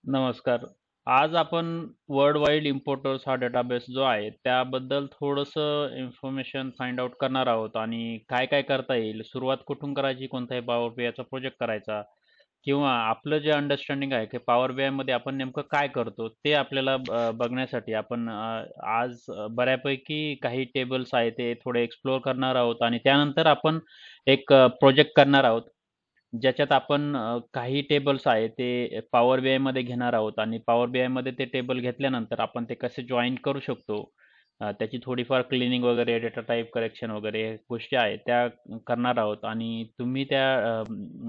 नमस्कार. आज आपण वर्ल्ड वाईड इम्पोर्टर्स हा डेटाबेस जो आहे, त्याबद्दल थोडंसं इन्फॉर्मेशन फाइंड आउट करणार आहोत आणि काय-काय करता येईल, सुरुवात कुठून करायची, कोणत्याही पॉवर बीआयचा प्रोजेक्ट करायचा किंवा आपलं जे अंडरस्टँडिंग आहे, की पॉवर बीआयमध्ये आपण नेमकं काय करतो, ते आपल्याला बघण्यासाठी आपण आज बऱ्यापैकी काही टेबल्स आहेत, ते थोडे एक्सप्लोर करणार आहोत आणि त्यानंतर आपण एक प्रोजेक्ट करणार आहोत. ज्याच्यात आपण काही टेबल्स आहेत ते पॉवर बीआयमध्ये घेणार आहोत आणि पॉवर बीआयमध्ये ते टेबल घेतल्यानंतर आपण ते कसे जॉइन करू शकतो. त्याची थोडीफार क्लीनिंग वगैरे, डेटा टाइप करेक्शन वगैरे गोष्टी आहेत त्या करणार आहोत आणि तुम्ही त्या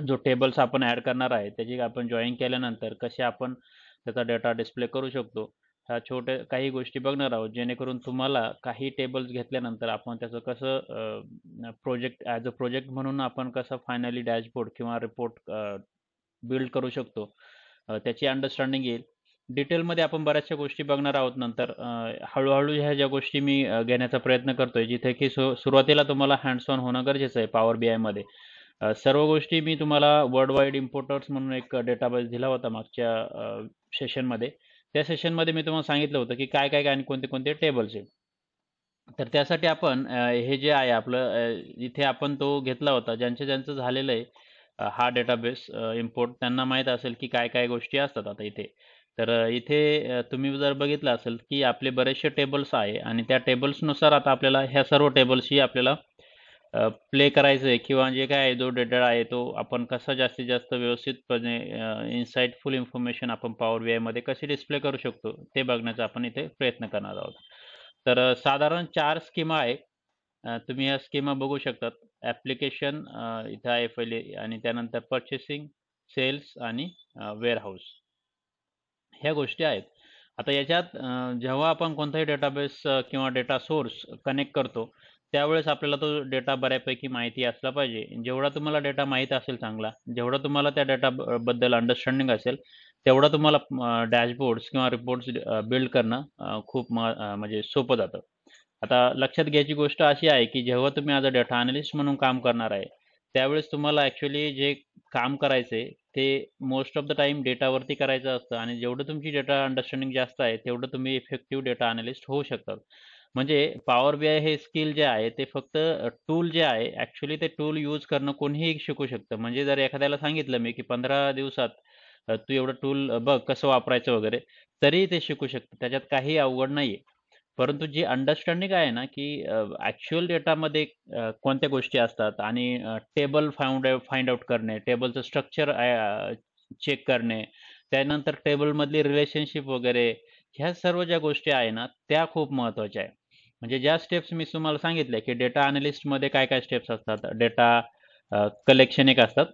जो टेबल्स आपण ॲड करणार आहे, त्याची आपण जॉइन केल्यानंतर कसे आपण त्याचा डेटा डिस्प्ले करू शकतो. ह्या छोट्या काही गोष्टी बघणार आहोत, जेणेकरून तुम्हाला काही टेबल्स घेतल्यानंतर आपण त्याचं कसं प्रोजेक्ट ॲज अ प्रोजेक्ट म्हणून आपण कसं फायनली डॅशबोर्ड किंवा रिपोर्ट बिल्ड करू शकतो. त्याची अंडरस्टँडिंग येईल. डिटेलमध्ये आपण बऱ्याचशा गोष्टी बघणार आहोत नंतर. हळू-हळू ह्या ज्या गोष्टी मी घेण्याचा प्रयत्न करतोय, जिथे की सुरुवातीला तुम्हाला हँड्स ऑन होणं गरजेचं आहे पॉवर बीआयमध्ये. सर्व गोष्टी मी तुम्हाला वर्ल्ड वाईड इम्पोर्टर्स म्हणून एक डेटाबेस दिला होता मागच्या सेशनमध्ये. त्या सेशनमध्ये मी तुम्हाला सांगितलं होतं, की काय-काय आणि कोणते-कोणते टेबल्स आहेत. तर त्यासाठी आपण हे जे आहे आपलं इथे आपण तो घेतला होता. ज्यांचं झालेलं आहे हा डेटाबेस इम्पोर्ट त्यांना माहीत असेल, की काय-काय गोष्टी असतात आता इथे. तर इथे तुम्ही जर बघितलं असेल, की आपले बरेचसे टेबल्स आहे आणि त्या टेबल्सनुसार आता आपल्याला ह्या सर्व टेबल्सची आपल्याला प्ले करायचं आहे किंवा जे काय आहे जो डेटा आहे तो आपण कसा जास्तीत जास्त व्यवस्थितपणे इन्साईटफुल इन्फॉर्मेशन आपण पॉवर बीआयमध्ये कशी डिस्प्ले करू शकतो ते बघण्याचा आपण इथे प्रयत्न करणार आहोत. तर साधारण 4 स्कीमा आहे. तुम्ही ह्या स्कीमा बघू शकतात. ॲप्लिकेशन इथं आहे पहिले आणि त्यानंतर पर्चेसिंग, सेल्स आणि वेअरहाऊस. ह्या गोष्टी आहेत. आता याच्यात जेव्हा आपण कोणताही डेटाबेस किंवा डेटा सोर्स कनेक्ट करतो, त्यावेळेस आपल्याला तो डेटा बऱ्यापैकी माहिती असला पाहिजे. जेवढा तुम्हाला डेटा माहीत असेल चांगला, जेवढं तुम्हाला त्या डेटा बद्दल अंडरस्टँडिंग असेल, तेवढं तुम्हाला डॅशबोर्ड्स किंवा रिपोर्ट्स बिल्ड करणं खूप म्हणजे सोपं जातं. आता लक्षात घ्यायची गोष्ट अशी आहे, की जेव्हा तुम्ही ॲज अ डेटा अॅनालिस्ट म्हणून काम करणार आहे, त्यावेळेस तुम्हाला ॲक्चुअली जे काम करायचंय ते मोस्ट ऑफ द टाईम डेटावरती करायचं असतं आणि जेवढं तुमची डेटा अंडरस्टँडिंग जास्त आहे, तेवढं तुम्ही इफेक्टिव्ह डेटा अॅनालिस्ट होऊ शकतात. म्हणजे पॉवर बीआय हे स्किल जे आहे, ते फक्त टूल जे आहे, ॲक्चुअली ते टूल यूज करणं कोणीही शिकू शकतं. म्हणजे जर एखाद्याला सांगितलं मी, की 15 दिवसात तू एवढं टूल बघ कसं वापरायचं वगैरे, तरीही ते शिकू शकतं. त्याच्यात काही अवघड नाहीये. परंतु जी अंडरस्टँडिंग आहे ना, की ॲक्चुअल डेटामध्ये कोणत्या गोष्टी असतात आणि टेबल फाइंड आउट करणे, टेबलचं स्ट्रक्चर चेक करणे, त्यानंतर टेबलमधली रिलेशनशिप वगैरे, ह्या सर्व ज्या गोष्टी आहे ना, त्या खूप महत्त्वाच्या आहे. म्हणजे ज्या स्टेप्स मी तुम्हाला सांगितल्या, की डेटा अॅनालिस्टमध्ये काय-काय स्टेप्स असतात. डेटा कलेक्शन एक असतात.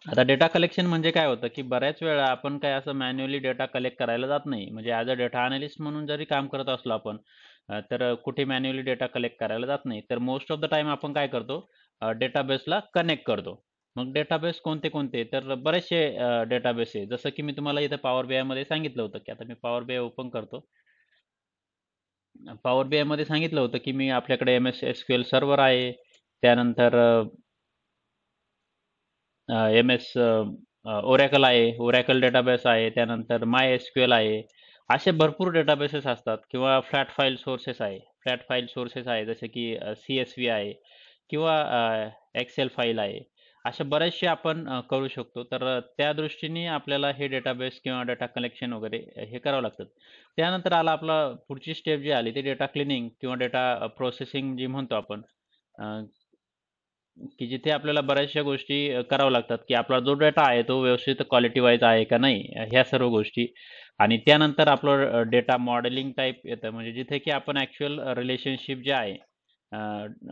आता डेटा कलेक्शन म्हणजे काय होतं, की बऱ्याच वेळा आपण काय असं मॅन्युअली डेटा कलेक्ट करायला जात नाही. म्हणजे ॲज अ डेटा अॅनालिस्ट म्हणून जरी काम करत असलो आपण, तर कुठे मॅन्युअली डेटा कलेक्ट करायला जात नाही. तर मोस्ट ऑफ द टाईम आपण काय करतो, डेटाबेसला कनेक्ट करतो. मग डेटाबेस कोणते-कोणते? तर बरेचसे डेटाबेस आहे. जसं की मी तुम्हाला इथं पॉवर बीआयमध्ये सांगितलं होतं, की आता मी पॉवर बीआय ओपन करतो. पॉवर बीआयमध्ये सांगितलं होतं, की मी आपल्याकडे एम-एस एस-क्यू-एल सर्व्हर आहे. त्यानंतर एम-एस ओरॅकल आहे, ओरॅकल डेटाबेस आहे, त्यानंतर MySQL आहे. असे भरपूर डेटाबेसेस असतात किंवा फ्लॅट फाईल सोर्सेस आहे. फ्लॅट फाईल सोर्सेस आहे जसे की CSV आहे किंवा एक्सेल फाईल आहे. अशा बरेचसे आपण करू शकतो. तर त्या दृष्टीने आपल्याला हे डेटाबेस किंवा डेटा कलेक्शन वगैरे हे करावं लागतं. त्यानंतर आला आपला पुढची स्टेप जी आली ती डेटा क्लीनिंग किंवा डेटा प्रोसेसिंग जी म्हणतो आपण. अ, की जिथे आपल्याला बऱ्याचशा गोष्टी कराव्या लागतात, की आपला जो डेटा आहे तो व्यवस्थित क्वालिटी वाईज आहे का नाही, ह्या सर्व गोष्टी. आणि त्यानंतर आपलं डेटा मॉडेलिंग टाइप येतं, म्हणजे जिथे की आपण ॲक्चुअल रिलेशनशिप जे आहे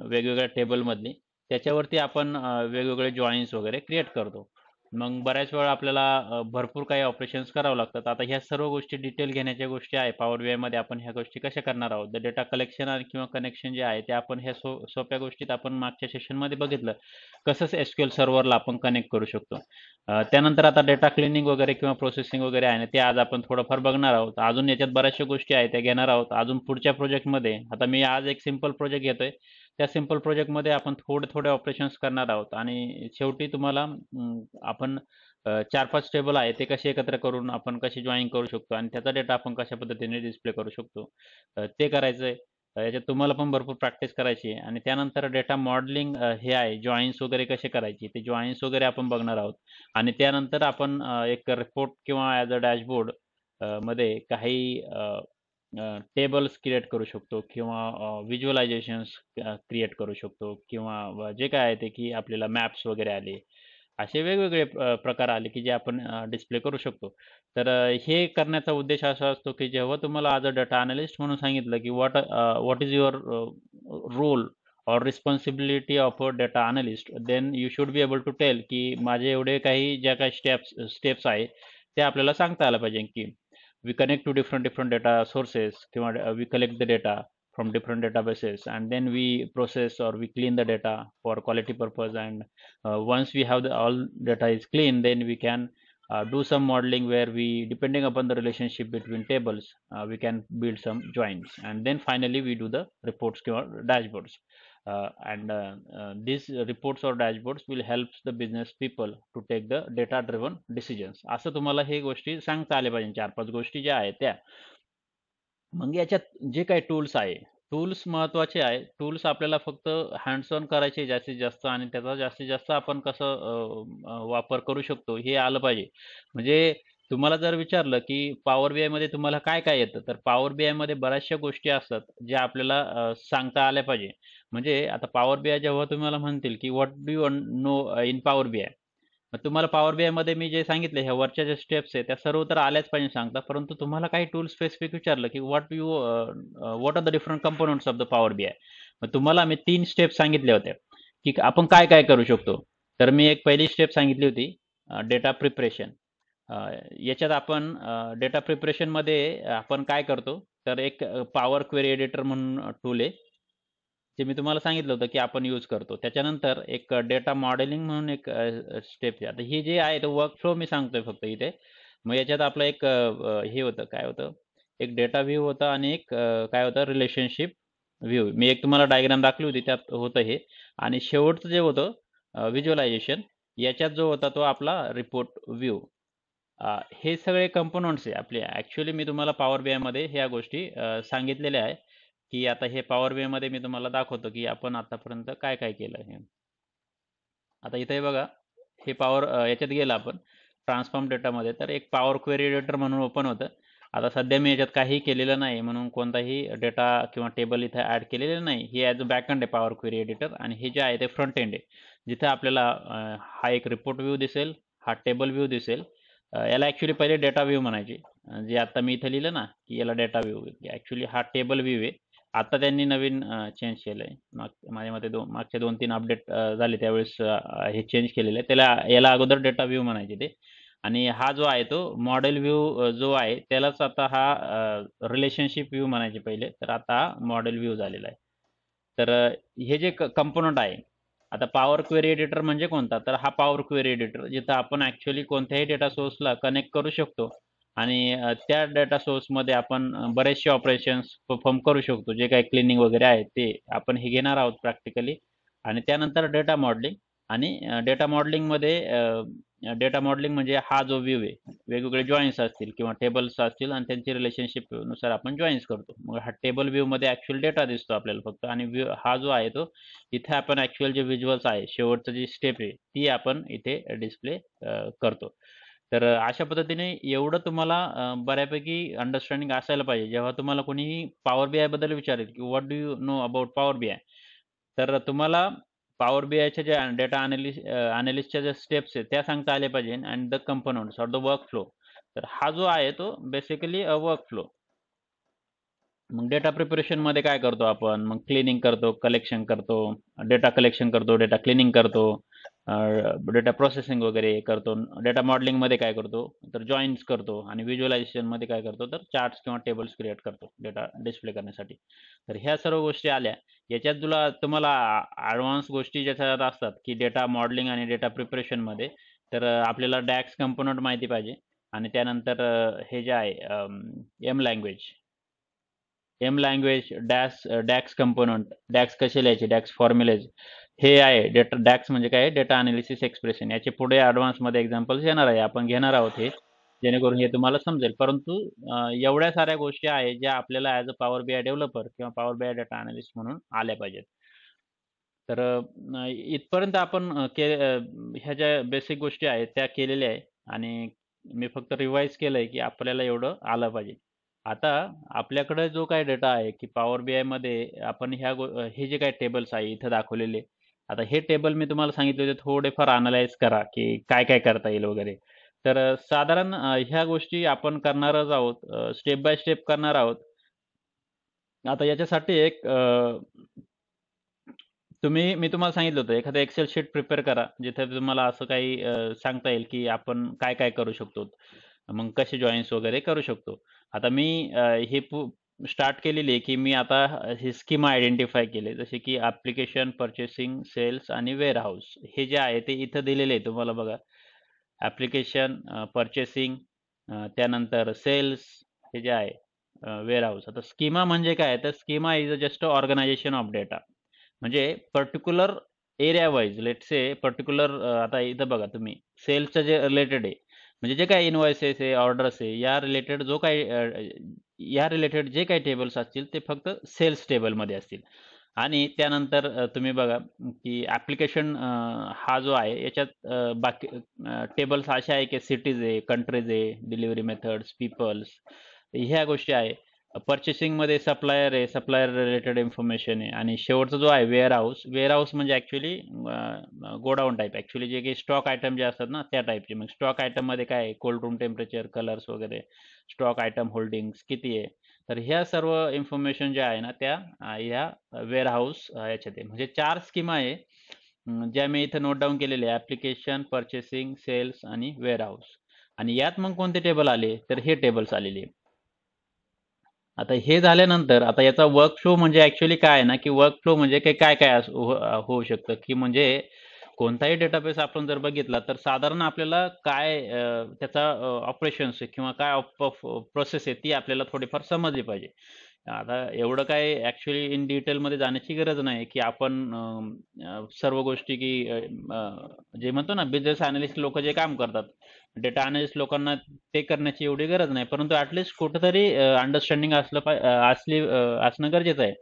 वेगवेगळ्या टेबलमधली, त्याच्यावरती आपण वेगवेगळे जॉइन्स वगैरे क्रिएट करतो. मग बऱ्याच वेळा आपल्याला भरपूर काही ऑपरेशन्स करावं लागतात. आता ह्या सर्व गोष्टी डिटेल घेण्याच्या गोष्टी आहे. पॉवर बीआयमध्ये आपण ह्या गोष्टी कशा करणार आहोत. तर डेटा कलेक्शन आणि किंवा कनेक्शन जे आहे ते आपण ह्या सोप्या गोष्टीत आपण मागच्या सेशनमध्ये बघितलं. कसं एस-क्यू-एल सर्व्हरला आपण कनेक्ट करू शकतो. त्यानंतर आता डेटा क्लिनिंग वगैरे किंवा प्रोसेसिंग वगैरे आहे ना, ते आज आपण थोडंफार बघणार आहोत. अजून याच्यात बऱ्याचशा गोष्टी आहेत त्या घेणार आहोत. अजून पुढच्या प्रोजेक्टमध्ये आता मी आज एक सिंपल प्रोजेक्ट घेतोय. त्या सिंपल प्रोजेक्टमध्ये आपण थोडे-थोडे ऑपरेशन्स करणार आहोत आणि शेवटी तुम्हाला आपण 4-5 टेबल आहे ते कसे एकत्र करून आपण कसे जॉइन करू शकतो आणि त्याचा डेटा आपण कशा पद्धतीने डिस्प्ले करू शकतो, ते करायचं आहे. याच्यात तुम्हाला पण भरपूर प्रॅक्टिस करायची आहे आणि त्यानंतर डेटा मॉडेलिंग हे आहे, जॉइन्स वगैरे कसे करायचे ते जॉइन्स वगैरे आपण बघणार आहोत आणि त्यानंतर आपण एक रिपोर्ट किंवा ॲज अ डॅशबोर्ड मध्ये काही टेबल्स क्रिएट करू शकतो किंवा व्हिज्युअलायझेशन्स क्रिएट करू शकतो किंवा जे काय आहे ते की आपल्याला मॅप्स वगैरे आले, असे वेगवेगळे प्रकार आले की जे आपण डिस्प्ले करू शकतो. तर हे करण्याचा उद्देश असा असतो की जेव्हा तुम्हाला ॲज अ डेटा अॅनालिस्ट म्हणून सांगितलं की what is your role or responsibility of a data analyst, then you should be able to tell की माझे एवढे काही ज्या काही स्टेप्स आहे ते आपल्याला सांगता आलं पाहिजे की we connect to different data sources किंवा we collect the data from different databases and then we process or we clean the data for quality purpose and once we have the all data is clean, then we can do some modeling where we, depending upon the relationship between tables, we can build some joins and then finally we do the reports or dashboards. And these reports or dashboards will help the business people to take the data driven decisions. असं तुम्हाला हे गोष्टी सांगता आल्या पाहिजे, 4-5 गोष्टी ज्या आहेत त्या. मग याच्यात जे काही टूल्स आहे, टूल्स महत्त्वाचे आहे. टूल्स आपल्याला फक्त हँड्स ऑन करायचे जास्तीत जास्त आणि त्याचा जास्तीत जास्त आपण कसं वापर करू शकतो हे आलं पाहिजे. म्हणजे तुम्हाला जर विचारलं की पॉवर बीआयमध्ये तुम्हाला काय काय येतं, तर पॉवर बीआयमध्ये बऱ्याचशा गोष्टी असतात ज्या आपल्याला सांगता आल्या पाहिजे. म्हणजे आता पॉवर बीआय जेव्हा तुम्हाला म्हणतील की what do you know in power BI, मग तुम्हाला पॉवर बीआयमध्ये मी जे सांगितले ह्या वरच्या ज्या स्टेप्स आहेत त्या सर्व तर आल्याच पाहिजे सांगता, परंतु तुम्हाला काही टूल स्पेसिफिक विचारलं की what are the different components of the power BI, मग तुम्हाला मी 3 स्टेप सांगितल्या होत्या की आपण काय काय करू शकतो. तर मी एक पहिली स्टेप सांगितली होती, डेटा प्रिपरेशन. याच्यात आपण डेटा प्रिपरेशनमध्ये आपण काय करतो, तर एक पॉवर क्वेरी एडिटर म्हणून टूल आहे, जे मी तुम्हाला सांगितलं होतं की आपण यूज करतो. त्याच्यानंतर एक डेटा मॉडेलिंग म्हणून एक स्टेप आहे. आता हे जे आहे ते वर्कफ्लो मी सांगतोय फक्त इथे. मग याच्यात आपलं एक हे होतं, काय होतं, एक डेटा व्ह्यू होता आणि एक काय होतं, रिलेशनशिप व्ह्यू. मी एक तुम्हाला डायग्राम दाखवली होती, त्यात होतं हे. आणि शेवटचं जे होतं व्हिज्युअलायझेशन, याच्यात जो होता तो आपला रिपोर्ट व्ह्यू. हे सगळे कंपोनंट्स आहे आपले. ॲक्च्युअली मी तुम्हाला पॉवर बीआयमध्ये ह्या गोष्टी सांगितलेल्या आहे की आता हे पॉवर बीआयमध्ये मी तुम्हाला दाखवतो की आपण आतापर्यंत काय काय केलं आहे. आता इथे बघा, हे पॉवर याच्यात गेलं आपण ट्रान्सफॉर्म डेटामध्ये, तर एक पॉवर क्वेरी एडिटर म्हणून ओपन होतं. आता सध्या मी याच्यात काही केलेलं नाही म्हणून कोणताही डेटा किंवा टेबल इथे ॲड केलेलं नाही. ही ॲज अ बॅकएंड आहे पॉवर क्वेरी एडिटर आणि हे जे आहे ते फ्रंट एंड आहे, जिथे आपल्याला हा एक रिपोर्ट व्ह्यू दिसेल, हा टेबल व्ह्यू दिसेल. याला ॲक्च्युली पहिले डेटा व्ह्यू म्हणायचे, जे आता मी इथं लिहिलं ना की याला डेटा व्ह्यू. ॲक्च्युली हा टेबल व्ह्यू आहे. आता त्यांनी नवीन चेंज केलंय. माझ्या मते मागचे 2-3 अपडेट झाले त्यावेळेस हे चेंज केलेलं आहे. याला अगोदर डेटा व्ह्यू म्हणायचे ते. आणि हा जो आहे तो मॉडेल व्ह्यू जो आहे त्यालाच आता हा रिलेशनशिप व्ह्यू म्हणायचे पहिले, तर आता हा मॉडेल व्ह्यू झालेला आहे. तर हे जे कंपोनंट आहे, आता पॉवर क्वेरी एडिटर म्हणजे कोणता, तर हा पॉवर क्वेरी एडिटर जिथं आपण ॲक्च्युअली कोणत्याही डेटा सोर्सला कनेक्ट करू शकतो आणि त्या डेटा सोर्समध्ये आपण बरेचसे ऑपरेशन्स परफॉर्म करू शकतो. जे काही क्लिनिंग वगैरे आहे ते आपण हे घेणार आहोत प्रॅक्टिकली. आणि त्यानंतर डेटा मॉडेलिंग. आणि डेटा मॉडेलिंग म्हणजे हा जो व्ह्यू आहे, वेगवेगळे जॉइन्स असतील किंवा टेबल्स असतील आणि त्यांची रिलेशनशिप नुसार आपण जॉइन्स करतो. मग हा टेबल व्ह्यूमध्ये ॲक्च्युअल डेटा दिसतो आपल्याला फक्त, आणि हा जो आहे तो इथे आपण ॲक्च्युअल जे व्हिज्युअल्स आहे, शेवटचं जी स्टेप आहे ती आपण इथे डिस्प्ले करतो. तर अशा पद्धतीने एवढं तुम्हाला बऱ्यापैकी अंडरस्टँडिंग असायला पाहिजे. जेव्हा तुम्हाला कोणीही पॉवर बीआय बद्दल विचारेल की what do you know about power BI, तर तुम्हाला पॉवर बीआयच्या ज्या डेटा अॅनालिस्टच्या ज्या स्टेप्स आहेत त्या सांगता आल्या पाहिजे and the components or the workflow. तर हा जो आहे तो बेसिकली अ वर्कफ्लो. मग डेटा प्रिपरेशनमध्ये काय करतो आपण, मग क्लिनिंग करतो, कलेक्शन करतो, डेटा कलेक्शन करतो, डेटा क्लिनिंग करतो, डेटा प्रोसेसिंग वगैरे करतो. डेटा मॉडेलिंगमध्ये काय करतो, तर जॉईन्स करतो. आणि व्हिज्युअलायझेशनमध्ये काय करतो, तर चार्ट्स किंवा टेबल्स क्रिएट करतो डेटा डिस्प्ले करण्यासाठी. तर ह्या सर्व गोष्टी आल्या. याच्यात तुम्हाला ॲडव्हान्स गोष्टी ज्याच्यात असतात की डेटा मॉडेलिंग आणि डेटा प्रिपरेशनमध्ये, तर आपल्याला डॅक्स कंपोनंट माहिती पाहिजे. आणि त्यानंतर हे जे आहे एम लँग्वेज, डॅक्स कंपोनंट, डॅक्स कसे लिहायचे, डॅक्स फॉर्म्युलेज. हे आहे डेटा डॅक्स म्हणजे काय डेटा अनालिसिस एक्सप्रेशन. याचे पुढे ॲडव्हान्समध्ये एक्झाम्पल्स येणार आहे. आपण घेणार आहोत हे, जेणेकरून हे तुम्हाला समजेल. परंतु एवढ्या साऱ्या गोष्टी आहेत ज्या आपल्याला as a power BI developer किंवा पॉवर बीआय डेटा अनालिस्ट म्हणून आल्या पाहिजेत. तर इथपर्यंत आपण ह्या ज्या बेसिक गोष्टी आहेत त्या केलेल्या आहे आणि मी फक्त रिवाईज केलंय की आपल्याला एवढं आलं पाहिजे. आता आपल्याकडे जो काही डेटा आहे की पॉवर बीआय मध्ये आपण हे जे काही टेबल्स आहे इथं दाखवलेले. आता हे टेबल मी तुम्हाला सांगितले होते थोडेफार अनालाइज करा की काय काय करता येईल वगैरे. तर साधारण ह्या गोष्टी आपण करणारच आहोत, स्टेप बाय स्टेप करणार आहोत. आता याच्यासाठी मी तुम्हाला सांगितलं होतं एखादं एक्सेल शीट प्रिपेअर करा जिथे तुम्हाला असं काही सांगता येईल की आपण काय काय करू शकतो, मग कसे जॉईन्स वगैरे करू शकतो. आता मी हे स्टार्ट केलेली आहे की मी आता हे स्कीमा आयडेंटिफाय केले जसे की ॲप्लिकेशन पर्चेसिंग सेल्स आणि वेअर हाऊस. हे जे आहे ते इथं दिलेले आहे तुम्हाला बघा. ॲप्लिकेशन पर्चेसिंग त्यानंतर सेल्स हे जे आहे वेअर हाऊस. आता स्कीमा म्हणजे काय तर schema is a just organisation of data. म्हणजे particular area wise let say particular आता इथं बघा तुम्ही सेल्सचं जे रिलेटेड आहे म्हणजे जे काही इनवॉइसेस आहे ऑर्डर्स आहे या रिलेटेड जो काही या रिलेटेड जे काही टेबल्स असतील ते फक्त सेल्स टेबलमध्ये असतील. आणि त्यानंतर तुम्ही बघा की ॲप्लिकेशन हा जो आहे याच्यात बाकी टेबल्स असे आहे की सिटीज आहे कंट्रीज आहे डिलिव्हरी मेथड्स पीपल्स ह्या गोष्टी आहे. पर्चेसिंगमध्ये सप्लायर आहे सप्लायर रिलेटेड इन्फॉर्मेशन आहे आणि शेवटचा जो आहे वेअर हाऊस म्हणजे ॲक्च्युली गोडाऊन टाईप ॲक्च्युली जे काही स्टॉक आयटम जे असतात ना त्या टाईपचे. मग स्टॉक आयटममध्ये काय आहे कोल्ड रूम टेम्परेचर कलर्स वगैरे स्टॉक आयटम होल्डिंग्स किती आहे. तर ह्या सर्व इन्फॉर्मेशन ज्या आहे ना त्या ह्या वेअर हाऊस याच्यात आहे. म्हणजे 4 स्कीमा आहे ज्या मी इथं नोट डाऊन केलेल्या आहे. ॲप्लिकेशन पर्चेसिंग सेल्स आणि वेअर हाऊस. आणि यात मग कोणते टेबल आले तर हे टेबल्स आलेले आहे. आता हे झाल्यानंतर आता याचा वर्क फ्लो म्हणजे ॲक्च्युअली काय आहे ना की वर्क फ्लो म्हणजे काय काय होऊ शकतं की म्हणजे कोणताही डेटाबेस आपण जर बघितला तर साधारण आपल्याला काय त्याचा ऑपरेशन्स आहे किंवा काय प्रोसेस आहे ती आपल्याला थोडीफार समजली पाहिजे. आता एवढं काय ॲक्च्युअली इन डिटेलमध्ये जाण्याची गरज नाही की आपण सर्व गोष्टी की जे म्हणतो ना बिझनेस अनालिस्ट लोक जे काम करतात डेटा अनालिस्ट लोकांना ते करण्याची एवढी गरज नाही. परंतु ॲटलिस्ट कुठेतरी अंडरस्टँडिंग असणं गरजेचं आहे.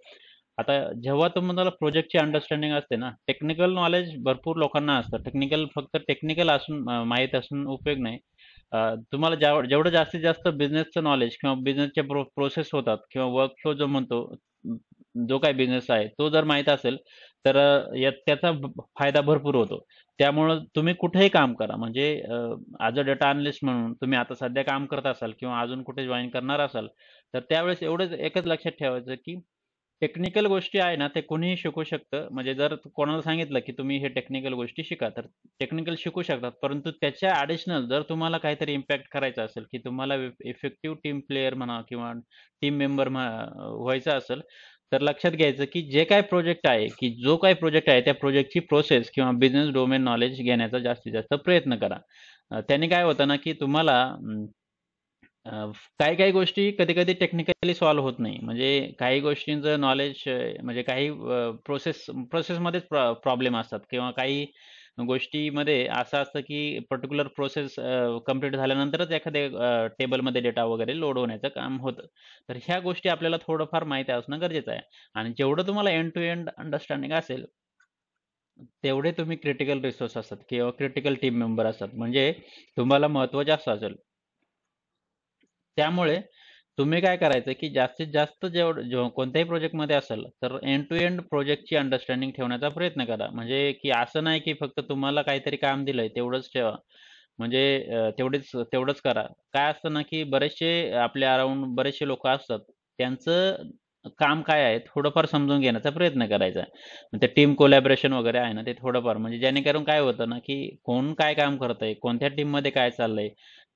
आता जेव्हा तुम्हाला प्रोजेक्टची अंडरस्टँडिंग असते ना टेक्निकल नॉलेज भरपूर लोकांना असतं. फक्त टेक्निकल असून माहीत असून उपयोग नाही. तुम्हाला जेवढं जास्तीत जास्त बिझनेसचं नॉलेज किंवा बिझनेसचे प्रोसेस होतात किंवा वर्क फ्लो जो म्हणतो जो काही बिझनेस आहे तो जर माहीत असेल तर त्याचा फायदा भरपूर होतो. त्यामुळं तुम्ही कुठेही काम करा म्हणजे ॲज अ डेटा अनालिस्ट म्हणून तुम्ही आता सध्या काम करत असाल किंवा अजून कुठे जॉइन करणार असाल तर त्यावेळेस एवढंच एकच लक्षात ठेवायचं की टेक्निकल गोष्टी आहे ना ते कोणीही शिकू शकतं. म्हणजे जर कोणाला सांगितलं की तुम्ही हे टेक्निकल गोष्टी शिका तर टेक्निकल शिकू शकतात. परंतु त्याच्या ॲडिशनल जर तुम्हाला काहीतरी इम्पॅक्ट करायचा असेल की तुम्हाला इफेक्टिव्ह टीम प्लेयर म्हणा किंवा टीम मेंबर व्हायचं असेल तर लक्षात घ्यायचं की जे काही प्रोजेक्ट आहे की जो काही प्रोजेक्ट आहे त्या प्रोजेक्टची प्रोसेस किंवा बिझनेस डोमेन नॉलेज घेण्याचा जास्तीत जास्त प्रयत्न करा. त्याने काय होतं ना की तुम्हाला काही-काही गोष्टी कधी-कधी टेक्निकली सॉल्व्ह होत नाही. म्हणजे काही गोष्टींचं नॉलेज म्हणजे काही प्रोसेसमध्येच प्रॉब्लेम असतात किंवा काही गोष्टीमध्ये असं असतं की पर्टिक्युलर प्रोसेस कंप्लीट झाल्यानंतरच एखाद्या टेबलमध्ये डेटा वगैरे लोड होण्याचं काम होतं. तर ह्या गोष्टी आपल्याला थोडंफार माहिती असणं गरजेचं आहे. आणि जेवढं तुम्हाला एंड टू एंड अंडरस्टँडिंग असेल, तेवढे तुम्ही क्रिटिकल रिसोर्स असतात किंवा क्रिटिकल टीम मेंबर असतात. म्हणजे तुम्हाला महत्त्व जास्त असेल. त्यामुळे तुम्ही काय करायचं की जास्तीत जास्त कोणत्याही प्रोजेक्टमध्ये असेल तर एंड टू एंड प्रोजेक्टची अंडरस्टँडिंग ठेवण्याचा प्रयत्न करा. म्हणजे की असं नाही की फक्त तुम्हाला काहीतरी काम दिलंय तेवढंच ठेवा. म्हणजे तेवढंच करा. काय असतं ना की बरेचसे आपल्या अराउंड बरेचसे लोकं असतात. त्यांचं काम काय आहे थोडंफार समजून घेण्याचा प्रयत्न करायचा आहे. मग ते टीम कोलॅबोरेशन वगैरे आहे ना ते थोडंफार म्हणजे जेणेकरून काय होतं ना की कोण काय काम करतंय, कोणत्या टीममध्ये काय चाललंय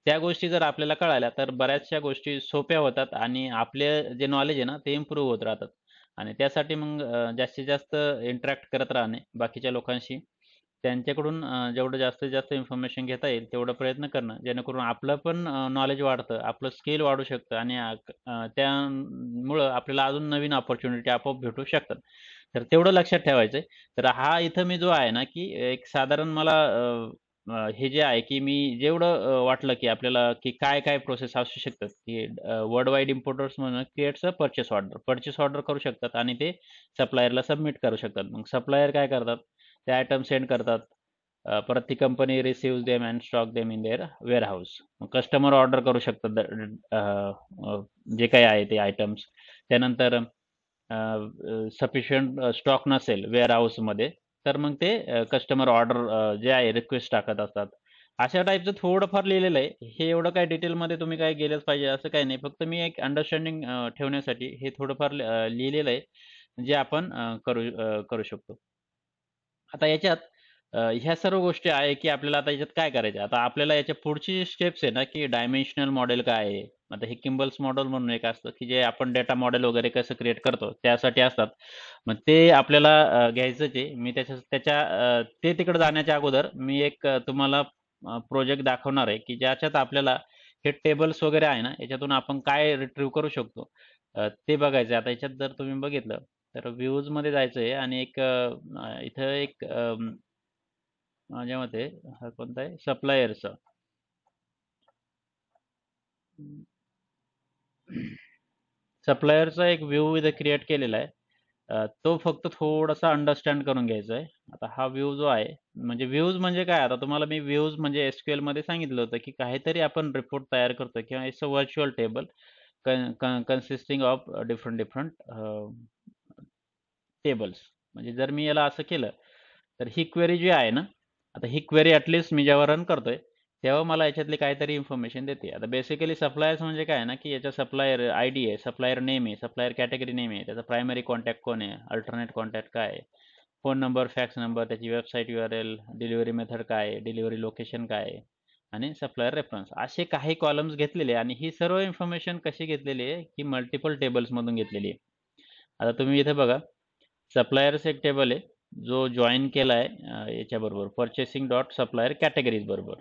त्या गोष्टी जर आपल्याला कळाल्या तर बऱ्याचशा गोष्टी सोप्या होतात आणि आपले जे नॉलेज आहे ना ते इम्प्रूव्ह होत राहतात. आणि त्यासाठी मग जास्तीत जास्त इंटरॅक्ट करत राहणे बाकीच्या लोकांशी त्यांच्याकडून जेवढं जास्तीत जास्त इन्फॉर्मेशन घेता येईल तेवढा प्रयत्न करणं, जेणेकरून आपलं पण नॉलेज वाढतं, आपलं स्किल वाढू शकतं आणि त्यामुळं आपल्याला अजून नवीन अपॉर्च्युनिटी आपोआप भेटू शकतात. तर तेवढं लक्षात ठेवायचं आहे. तर हा इथं मी जो आहे ना, की एक साधारण मला हे जे आहे, की मी जेवढं वाटलं, की आपल्याला की काय-काय प्रोसेस असू शकतात, की वर्ल्ड वाईड इम्पोर्टर्स म्हणून creates a purchase order. Purchase order करू शकतात आणि ते सप्लायरला सबमिट करू शकतात. मग सप्लायर काय करतात, ते आयटम सेंड करतात. परत ती company receives them and stock them in their warehouse. मग कस्टमर ऑर्डर करू शकतात जे काही आहे ते आयटम्स. त्यानंतर सफिशियंट स्टॉक नसेल वेअरहाऊसमध्ये, तर मग ते कस्टमर ऑर्डर जे आहे रिक्वेस्ट टाकत असतात. अशा टाईपचं थोडंफार लिहिलेलं आहे. हे एवढं काही डिटेलमध्ये तुम्ही काय गेलंच पाहिजे असं काही नाही. फक्त मी एक अंडरस्टँडिंग ठेवण्यासाठी हे थोडंफार लिहिलेलं आहे, जे आपण करू शकतो. आता याच्यात ह्या सर्व गोष्टी आहे, की आपल्याला आता याच्यात काय करायचं आहे? आता आपल्याला याच्या पुढची स्टेप्स आहे ना, की डायमेन्शनल मॉडेल काय आहे? आता हे किंबल्स मॉडेल म्हणून एक असतं, की जे आपण डेटा मॉडेल वगैरे कसं क्रिएट करतो, त्यासाठी असतात. मग ते आपल्याला घ्यायचंच आहे. मी ते तिकडे जाण्याच्या अगोदर मी एक तुम्हाला प्रोजेक्ट दाखवणार आहे, की ज्याच्यात आपल्याला हे टेबल्स वगैरे आहे ना, याच्यातून आपण काय रिट्रीव्ह करू शकतो, ते बघायचं आहे. आता याच्यात जर तुम्ही बघितलं, तर व्ह्यूजमध्ये जायचं आहे आणि इथं एक माझ्या मते हा कोणता आहे सप्लायरचा. सप्लायरचा एक व्ह्यू इथे क्रिएट केलेला आहे. तो फक्त थोडासा अंडरस्टँड करून घ्यायचा आहे. आता हा व्ह्यू जो आहे, म्हणजे व्ह्यूज म्हणजे काय, आता तुम्हाला मी व्ह्यूज म्हणजे एसक्यूएल मध्ये सांगितलं होतं, की काहीतरी आपण रिपोर्ट तयार करतोय किंवा it's a virtual table consisting of different different tables. म्हणजे जर मी याला असं केलं, तर ही क्वेरी जी आहे ना, आता ही क्वेरी ॲटलिस्ट मी जेव्हा रन करतोय, तेव्हा मला याच्यातली काहीतरी इन्फॉर्मेशन देते. आता बेसिकली सप्लायर्स म्हणजे काय आहे ना, की याच्या सप्लायर आयडी आहे, सप्लायर नेम आहे, सप्लायर कॅटेगरी नेम आहे, त्याचा प्रायमरी कॉन्टॅक्ट कोण आहे, अल्टरनेट कॉन्टॅक्ट काय आहे, फोन नंबर, फॅक्स नंबर, त्याची वेबसाईट URL, डिलिव्हरी मेथड काय आहे, डिलिव्हरी लोकेशन काय आहे आणि सप्लायर रेफरन्स, असे काही कॉलम्स घेतलेले आहे. आणि ही सर्व इन्फॉर्मेशन कशी घेतलेली आहे, की मल्टिपल टेबल्समधून घेतलेली आहे. आता तुम्ही इथे बघा, सप्लायर्स एक टेबल आहे, जो जॉईन केला आहे याच्याबरोबर पर्चेसिंग डॉट सप्लायर कॅटेगरीज बरोबर.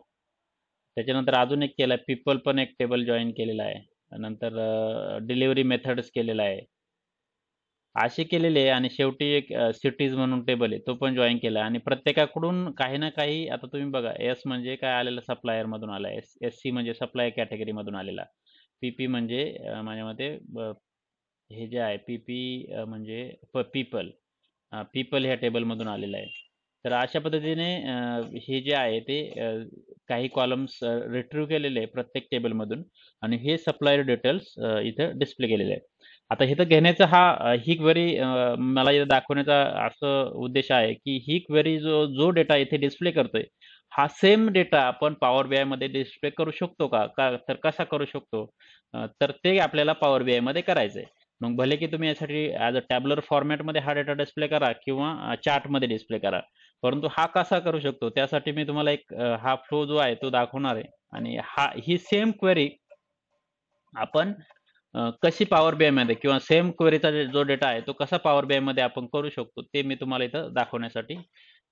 त्याच्यानंतर अजून एक केला आहे, पीपल पण एक टेबल जॉईन केलेला आहे. नंतर डिलिव्हरी मेथड्स केलेला आहे. असे केलेले आहे आणि शेवटी एक सिटीज म्हणून टेबल आहे, तो पण जॉईन केला आहे आणि प्रत्येकाकडून काही ना काही. आता तुम्ही बघा, एस म्हणजे काय आलेलं, सप्लायर मधून आला, SC म्हणजे सप्लायर कॅटेगरी मधून आलेला, PP म्हणजे माझ्या मते हे जे आहे PP म्हणजे पीपल, पीपल ह्या टेबलमधून आलेलं आहे. तर अशा पद्धतीने हे जे आहे ते काही कॉलम्स रिट्रीव्ह केलेले आहे प्रत्येक टेबलमधून आणि हे सप्लायर डिटेल्स इथं डिस्प्ले केलेले आहे. आता इथं घेण्याचा ही क्वेरी मला इथं दाखवण्याचा असं उद्देश आहे, की ही क्वेरी जो जो डेटा इथे डिस्प्ले करतोय, हा सेम डेटा आपण पॉवर BI मध्ये डिस्प्ले करू शकतो का? तर कसा करू शकतो? तर ते आपल्याला पॉवर BI मध्ये करायचं आहे. मग भले की तुम्ही यासाठी ॲज अ टॅब्युलर फॉर्मॅटमध्ये हा डेटा डिस्प्ले करा किंवा चार्टमध्ये डिस्प्ले करा. परंतु हा कसा करू शकतो, त्यासाठी मी तुम्हाला एक हा फ्लो जो आहे तो दाखवणार आहे. आणि ही सेम क्वेरी आपण कशी पॉवर BI मध्ये किंवा सेम क्वेरीचा जो डेटा आहे तो कसा पॉवर BI मध्ये आपण करू शकतो, ते मी तुम्हाला इथं दाखवण्यासाठी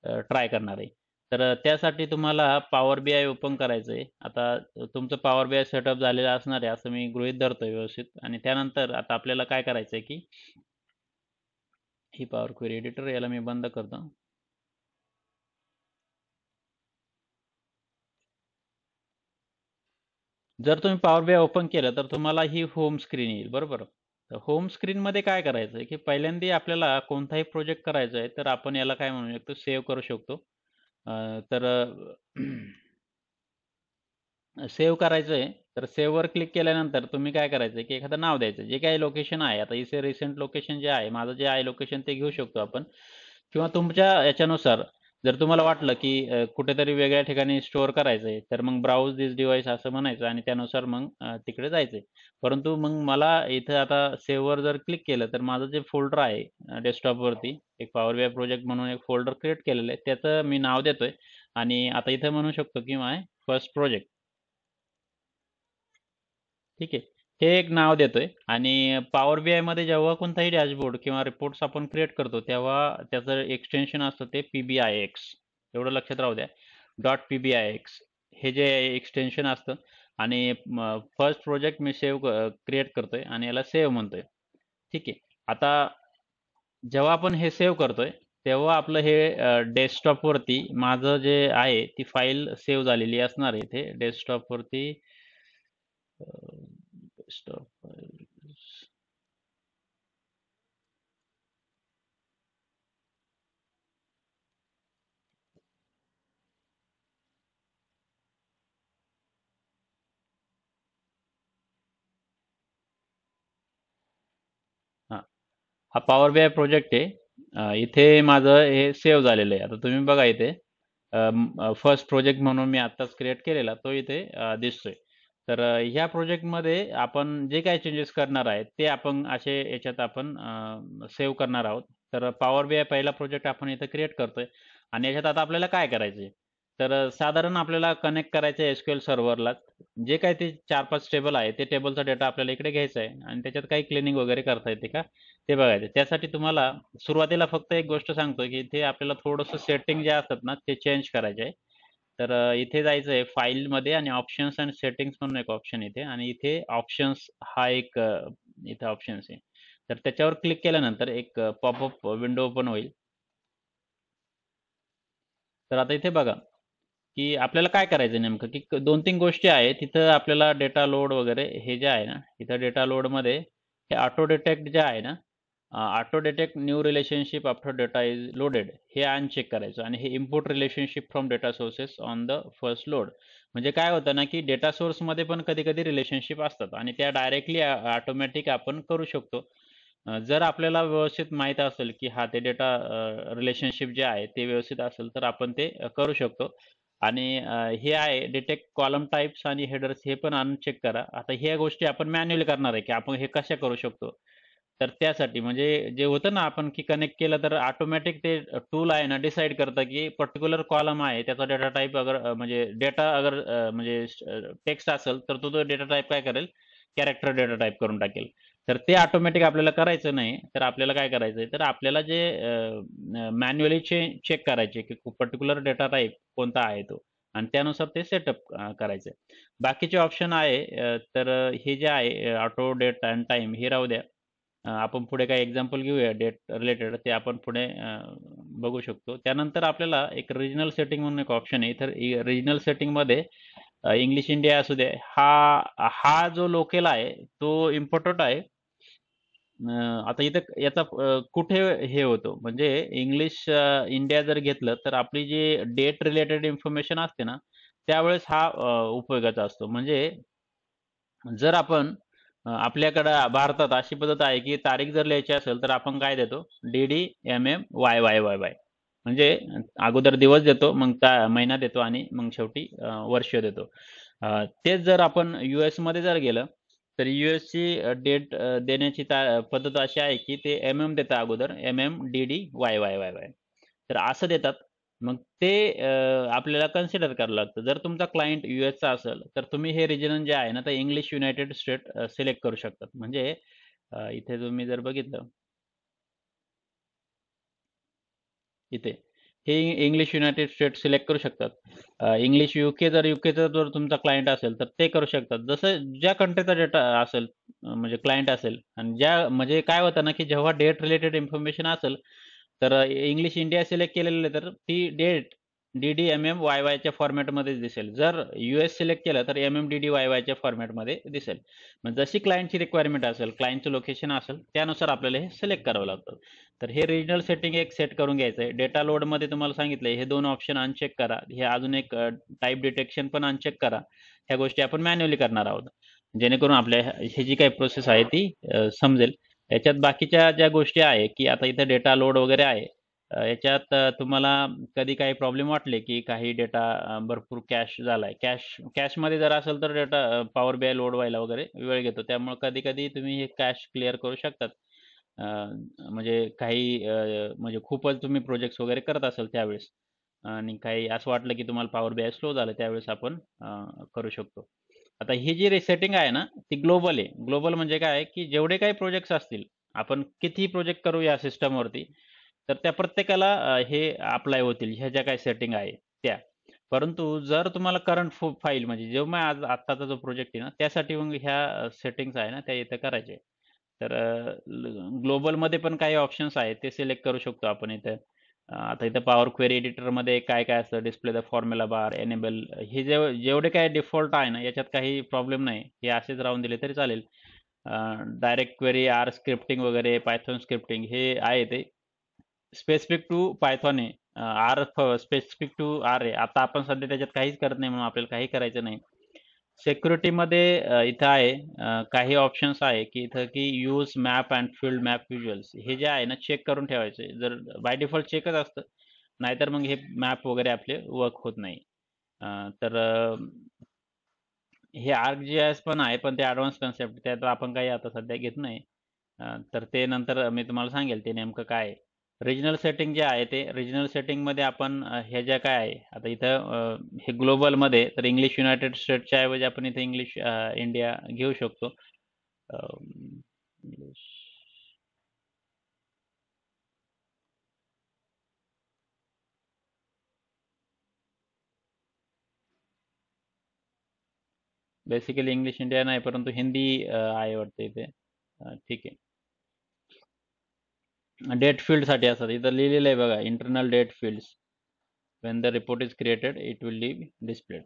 ट्राय करणार आहे. तर त्यासाठी तुम्हाला पॉवर BI ओपन करायचं आहे. आता तुमचं पॉवर BI सेटअप झालेलं असणार आहे असं मी गृहीत धरतोय व्यवस्थित. आणि त्यानंतर आता आपल्याला काय करायचं आहे, की ही पॉवर क्वेरी एडिटर याला मी बंद करतो. जर तुम्ही पॉवर BI ओपन केलं तर तुम्हाला ही होम स्क्रीन येईल, बरोबर. तर होम स्क्रीनमध्ये काय करायचं आहे, की पहिल्यांदा आपल्याला कोणताही प्रोजेक्ट करायचा आहे, तर आपण याला काय म्हणू शकतो, सेव्ह करू शकतो. तर सेव्ह करायचं आहे, तर सेव्हवर क्लिक केल्यानंतर तुम्ही काय करायचं आहे, की एखादं नाव द्यायचं. जे काही लोकेशन आहे, आता इथे रिसेंट लोकेशन जे आहे, माझं जे आहे लोकेशन ते घेऊ शकतो आपण. किंवा तुमच्या याच्यानुसार जर तुम्हाला वाटलं, की कुठेतरी वेगळ्या ठिकाणी स्टोअर करायचं आहे, तर मग ब्राउज दिस डिव्हाइस असं म्हणायचं आणि त्यानुसार मग तिकडे जायचं आहे. परंतु मग मला इथं आता सेव्हवर जर क्लिक केलं, तर माझं जे फोल्डर आहे डेस्कटॉपवरती, एक पॉवर BI प्रोजेक्ट म्हणून एक फोल्डर क्रिएट केलेलं आहे, त्याचं मी नाव देतोय. आणि आता इथं म्हणू शकतो, की माय फर्स्ट प्रोजेक्ट. ठीक आहे. हे एक नाव देतोय. आणि पॉवर BI मध्ये जेव्हा कोणताही डॅशबोर्ड किंवा रिपोर्ट्स आपण क्रिएट करतो, तेव्हा त्याचं एक्सटेन्शन असतं ते PBIX. एवढं लक्षात राहू द्या. .pbix हे जे एक्सटेन्शन असतं आणि फर्स्ट प्रोजेक्ट मी क्रिएट करतोय आणि याला सेव्ह म्हणतोय. ठीक आहे. आता जेव्हा आपण हे सेव्ह करतोय तेव्हा आपलं हे डेस्कटॉपवरती माझं जे आहे ती फाईल सेव्ह झालेली असणार आहे इथे डेस्कटॉपवरती. Desktop files. हां, हा पॉवर बी आय प्रोजेक्ट आहे. इथे माझं हे सेव्ह झालेलं आहे. आता तुम्ही बघा इथे फर्स्ट प्रोजेक्ट म्हणून मी आत्ताच क्रिएट केलेला तो इथे दिसतोय. तर ह्या प्रोजेक्टमध्ये आपण जे काही चेंजेस करणार आहेत ते आपण असे याच्यात आपण सेव्ह करणार आहोत. तर पॉवर बी आय पहिला प्रोजेक्ट आपण इथं क्रिएट करतोय आणि याच्यात आता आपल्याला काय करायचंय? तर साधारण आपल्याला कनेक्ट करायचं आहे SQL सर्व्हरला. जे काही ते 4-5 टेबल आहे ते टेबलचा डेटा आपल्याला इकडे घ्यायचा आहे आणि त्याच्यात काही क्लिनिंग वगैरे करता येते का ते बघायचं. त्यासाठी तुम्हाला सुरुवातीला फक्त एक गोष्ट सांगतो की इथे आपल्याला थोडंसं सेटिंग जे असतात ना ते चेंज करायचे आहे. तर इथे जायचं आहे फाईलमध्ये आणि ऑप्शन्स अँड सेटिंग्स म्हणून एक ऑप्शन येते आणि इथे ऑप्शन्स हा एक इथे ऑप्शन्स आहे. तर त्याच्यावर क्लिक केल्यानंतर एक पॉपअप विंडो ओपन होईल. तर आता इथे बघा की आपल्याला काय करायचं नेमकं की 2-3 गोष्टी आहेत. तिथं आपल्याला डेटा लोड वगैरे हे जे आहे ना, इथं डेटा लोडमध्ये हे ऑटो डिटेक्ट जे आहे ना, auto detect new relationship after data is loaded हे अनचेक करायचं आणि हे import relationship from data sources on the first load. म्हणजे काय होतं ना, की डेटा सोर्समध्ये पण कधी-कधी रिलेशनशिप असतात आणि त्या डायरेक्टली ऑटोमॅटिक आपण करू शकतो. जर आपल्याला व्यवस्थित माहीत असेल, की हा ते डेटा रिलेशनशिप जे आहे ते व्यवस्थित असेल, तर आपण ते करू शकतो. आणि हे आहे डिटेक्ट कॉलम टाइप्स आणि हेडर्स हे पण अनचेक करा. आता ह्या गोष्टी आपण मॅन्युअली करणार आहे, की आपण हे कशा करू शकतो? तर त्यासाठी म्हणजे जे होतं ना आपण की कनेक्ट केलं तर ऑटोमॅटिक ते टूल आहे ना डिसाईड करतं, की पर्टिक्युलर कॉलम आहे त्याचा डेटा टाइप अगर म्हणजे डेटा अगर म्हणजे टेक्स्ट असेल, तर तो डेटा टाइप काय करेल? कॅरेक्टर डेटा टाइप करून टाकेल. तर ते ऑटोमॅटिक आपल्याला करायचं नाही. तर आपल्याला काय करायचंय, तर आपल्याला जे मॅन्युअली चेक करायचे, की पर्टिक्युलर डेटा टाइप कोणता आहे तो आणि त्यानुसार ते सेटअप करायचं आहे. बाकीचे ऑप्शन आहे तर हे जे आहे ऑटो डेट एंड टाईम हे राहू द्या. आपण पुढे काही एक्झाम्पल घेऊया डेट रिलेटेड ते आपण पुढे बघू शकतो. त्यानंतर आपल्याला एक रिजनल सेटिंग म्हणून एक ऑप्शन आहे. तर रिजनल सेटिंगमध्ये इंग्लिश इंडिया असू दे, हा जो लोकेल आहे तो इम्पोर्टंट आहे. आता इथं याचा कुठे हे होतो म्हणजे इंग्लिश इंडिया जर घेतलं तर आपली जी डेट रिलेटेड इन्फॉर्मेशन असते ना, त्यावेळेस हा उपयोगाचा असतो. म्हणजे जर आपण आपल्याकडं भारतात अशी पद्धत आहे, की तारीख जर लिहायची असेल, तर आपण काय देतो? DD, MM, Y-Y-Y-Y. म्हणजे अगोदर दिवस देतो, मग महिना देतो आणि मग शेवटी वर्ष देतो. तेच जर आपण यूएसमध्ये जर गेलं, तर यूएसची डेट देण्याची पद्धत अशी आहे, की ते एम-एम देतात अगोदर. MM, DD, Y-Y-Y-Y. तर असं देतात. मग ते आपल्याला कन्सिडर करावं लागतं. जर तुमचा क्लायंट यूएसचा असेल, तर तुम्ही हे रिजन जे आहे ना, ते इंग्लिश युनायटेड स्टेट सिलेक्ट करू शकतात. म्हणजे इथे तुम्ही जर बघितलं इथे, हे इंग्लिश युनायटेड स्टेट्स सिलेक्ट करू शकतात. इंग्लिश यूके जर यूकेचा जर तुमचा क्लायंट असेल, तर ते करू शकतात. जसं ज्या कंट्रीचा डेटा असेल म्हणजे क्लायंट असेल आणि ज्या म्हणजे काय होतं ना, की जेव्हा डेट रिलेटेड इन्फॉर्मेशन असेल, तर इंग्लिश इंडिया सिलेक्ट केलेलं आहे, तर ती डेट डी-डी-एम-एम-वाय-वायच्या फॉर्मॅटमध्येच दिसेल. जर यूएस सिलेक्ट केलं, तर एम-एम-डी-डी-वाय-वायच्या फॉर्मॅटमध्ये दिसेल. मग जशी क्लायंटची रिक्वायरमेंट असेल, क्लायंटचं लोकेशन असेल, त्यानुसार आपल्याला हे सिलेक्ट करावं लागतं. तर हे रिजनल सेटिंग एक सेट करून घ्यायचं आहे. डेटा लोडमध्ये तुम्हाला सांगितलंय हे 2 ऑप्शन अनचेक करा. हे अजून एक टाइप डिटेक्शन पण अनचेक करा. ह्या गोष्टी आपण मॅन्युअली करणार आहोत. जेणेकरून आपल्या ही जी काही प्रोसेस आहे ती समजेल. याच्यात बाकीच्या ज्या गोष्टी आहे, की आता इथे डेटा लोड वगैरे आहे. याच्यात तुम्हाला कधी काही प्रॉब्लेम वाटले, की काही डेटा भरपूर कॅश झालाय. कॅशमध्ये जर असेल तर डेटा पॉवर बीआय लोड व्हायला वगैरे वेळ घेतो. त्यामुळे कधी-कधी तुम्ही हे कॅश क्लिअर करू शकतात. अ, म्हणजे काही म्हणजे खूपच तुम्ही प्रोजेक्ट्स वगैरे करत असाल त्यावेळेस आणि काही असं वाटलं, की तुम्हाला पॉवर बीआय स्लो झालं त्यावेळेस आपण करू शकतो. आता ही जी सेटिंग आहे ना, ती ग्लोबल आहे. ग्लोबल म्हणजे काय आहे, की जेवढे काही प्रोजेक्ट्स असतील, आपण कितीही प्रोजेक्ट करू या सिस्टमवरती, तर त्या प्रत्येकाला हे अप्लाय होतील ह्या ज्या काही सेटिंग आहे त्या. परंतु जर तुम्हाला करंट फाईल म्हणजे जो मी आज आत्ताचा जो प्रोजेक्ट आहे ना, त्यासाठी मग ह्या सेटिंग्ज आहे ना, त्या इथं करायच्या. तर ग्लोबलमध्ये पण काही ऑप्शन्स आहेत ते सिलेक्ट करू शकतो आपण इथं. आता इथं पॉवर क्वेरी एडिटरमध्ये काय-काय असतं display the formula bar, enable हे जेवढे काही डिफॉल्ट आहे ना, याच्यात काही प्रॉब्लेम नाही. हे असेच राहून दिले तरी चालेल. डायरेक्ट क्वेरी, आर स्क्रिप्टिंग वगैरे, पायथॉन स्क्रिप्टिंग हे आहे ते. स्पेसिफिक टू पायथॉन आहे. आर स्पेसिफिक टू आर आहे. आता आपण सध्या त्याच्यात काहीच करत नाही म्हणून आपल्याला काही करायचं नाही. सिक्युरिटीमध्ये इथं आहे काही ऑप्शन्स आहे की इथं की use map and field map visuals हे जे आहे ना चेक करून ठेवायचे. जर बाय डिफॉल्ट चेकच असतं. नाहीतर मग हे मॅप वगैरे आपले वर्क होत नाही. तर हे ArcGIS पण आहे, पण ते ॲडव्हान्स कन्सेप्ट त्यात आपण काही आता सध्या घेत नाही. तर ते नंतर मी तुम्हाला सांगेल ते नेमकं काय आहे. रिजनल सेटिंग जे आहे ते रिजनल सेटिंगमध्ये आपण हे ज्या काय आहे आता इथं हे ग्लोबलमध्ये तर इंग्लिश युनायटेड स्टेट्सच्या ऐवजी आपण इथे इंग्लिश इंडिया घेऊ शकतो. इंग्लिश बेसिकली इंग्लिश इंडिया नाही परंतु हिंदी आहे वाटतं इथे. ठीक आहे. डेट फील्डसाठी असतात इथं लिहिलेलं आहे बघा internal date fields when the report is created it will be displayed.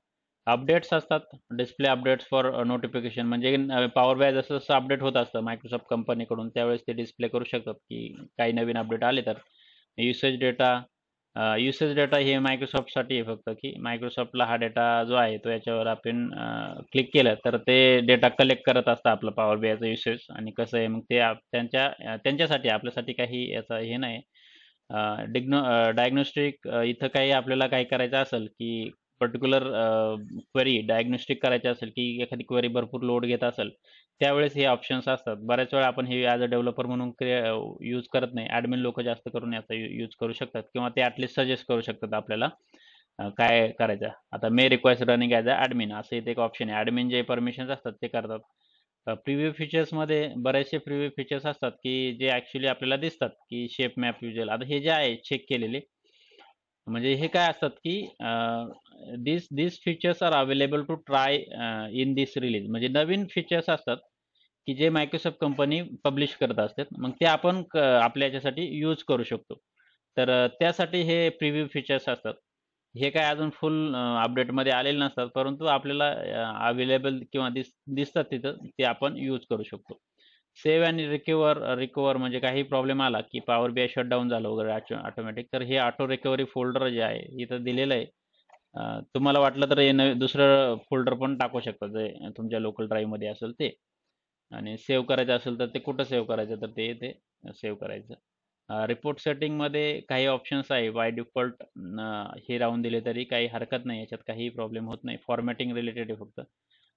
Updates असतात डिस्प्ले अपडेट्स फॉर नोटिफिकेशन म्हणजे पॉवर बाय जसं जसं अपडेट होत असतं मायक्रोसॉफ्ट कंपनीकडून त्यावेळेस ते डिस्प्ले करू शकतात की काही नवीन अपडेट आले तर युसेज डेटा हे मायक्रोसॉफ्टसाठी आहे फक्त की मायक्रोसॉफ्टला हा डेटा जो आहे तो याच्यावर आपण क्लिक केलं तर ते डेटा कलेक्ट करत असतं आपलं पॉवर बीआयचं युसेज आणि कसं आहे मग ते त्यांच्यासाठी आपल्यासाठी काही याचा हे नाही. डायग्नोस्टिक इथं काही आपल्याला काय करायचं असेल की पर्टिक्युलर क्वेरी डायग्नोस्टिक करायची असेल की एखादी क्वेरी भरपूर लोड घेत असेल त्यावेळेस हे ऑप्शन्स असतात. बऱ्याच वेळा आपण हे ॲज अ डेव्हलपर म्हणून यूज करत नाही. ॲडमिन लोक जास्त करून याचा यूज करू शकतात किंवा ते ॲटलीस्ट सजेस्ट करू शकतात आपल्याला काय करायचं. आता may request running as a admin असं इथे एक ऑप्शन आहे. ॲडमिन जे परमिशन्स असतात ते करतात. प्रिव्ह्यू फीचर्समध्ये बरेचसे प्रिव्ह्यू फीचर्स असतात की जे ॲक्च्युली आपल्याला दिसतात की शेप मॅप युजल आता हे जे आहे चेक केलेले म्हणजे हे काय असतात की this features are available to try in this release म्हणजे नवीन फीचर्स असतात की जे मायक्रोसॉफ्ट कंपनी पब्लिश करत असतात मग ते आपण आपल्या याच्यासाठी यूज करू शकतो. तर त्यासाठी हे प्रिव्ह्यू फीचर्स असतात. हे काय अजून फुल अपडेटमध्ये आलेले नसतात परंतु आपल्याला अवेलेबल किंवा दिसतात तिथं ते आपण यूज करू शकतो. सेव्ह आणि रिकव्हर म्हणजे काही प्रॉब्लेम आला की पॉवर बीआय शटडाऊन झालं वगैरे ऑटोमॅटिक तर हे ऑटो रिकव्हरी फोल्डर जे आहे इथं दिलेलं आहे. तुम्हाला वाटलं तर हे दुसरं फोल्डर पण टाकू शकता जे तुमच्या लोकल ड्राईव्हमध्ये असेल ते आणि सेव्ह करायचं असेल तर ते कुठं सेव्ह करायचं तर ते ते सेव्ह करायचं. रिपोर्ट सेटिंगमध्ये काही ऑप्शन्स आहे बाय डिफॉल्ट हे राहून दिले तरी काही हरकत नाही याच्यात काही प्रॉब्लेम होत नाही फॉर्मॅटिंग रिलेटेड आहे फक्त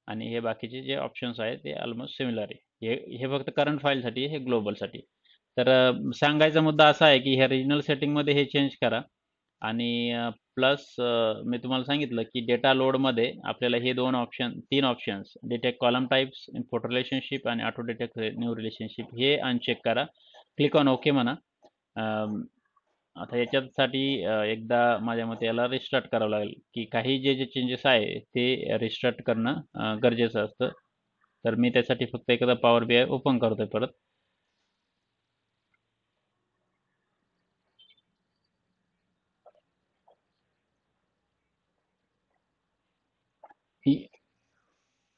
आणि हे बाकीचे जे ऑप्शन्स आहेत ते ऑलमोस्ट सिमिलर आहे. हे फक्त करंट फाईलसाठी हे ग्लोबलसाठी. तर सांगायचा मुद्दा असा आहे की ह्या रिजनल सेटिंगमध्ये हे चेंज करा आणि प्लस मी तुम्हाला सांगितलं की डेटा लोडमध्ये आपल्याला हे 3 options detect column types, import relationship आणि ऑटो डिटेक्ट न्यू रिलेशनशिप हे अनचेक करा. क्लिक ऑन ओके म्हणा. आता याच्यासाठी एकदा माझ्या मते याला रिस्टार्ट करावं लागेल की काही जे चेंजेस आहे ते रिस्टार्ट करणं गरजेचं असतं. तर मी त्यासाठी फक्त एकदा पॉवर बीआय ओपन करतोय परत.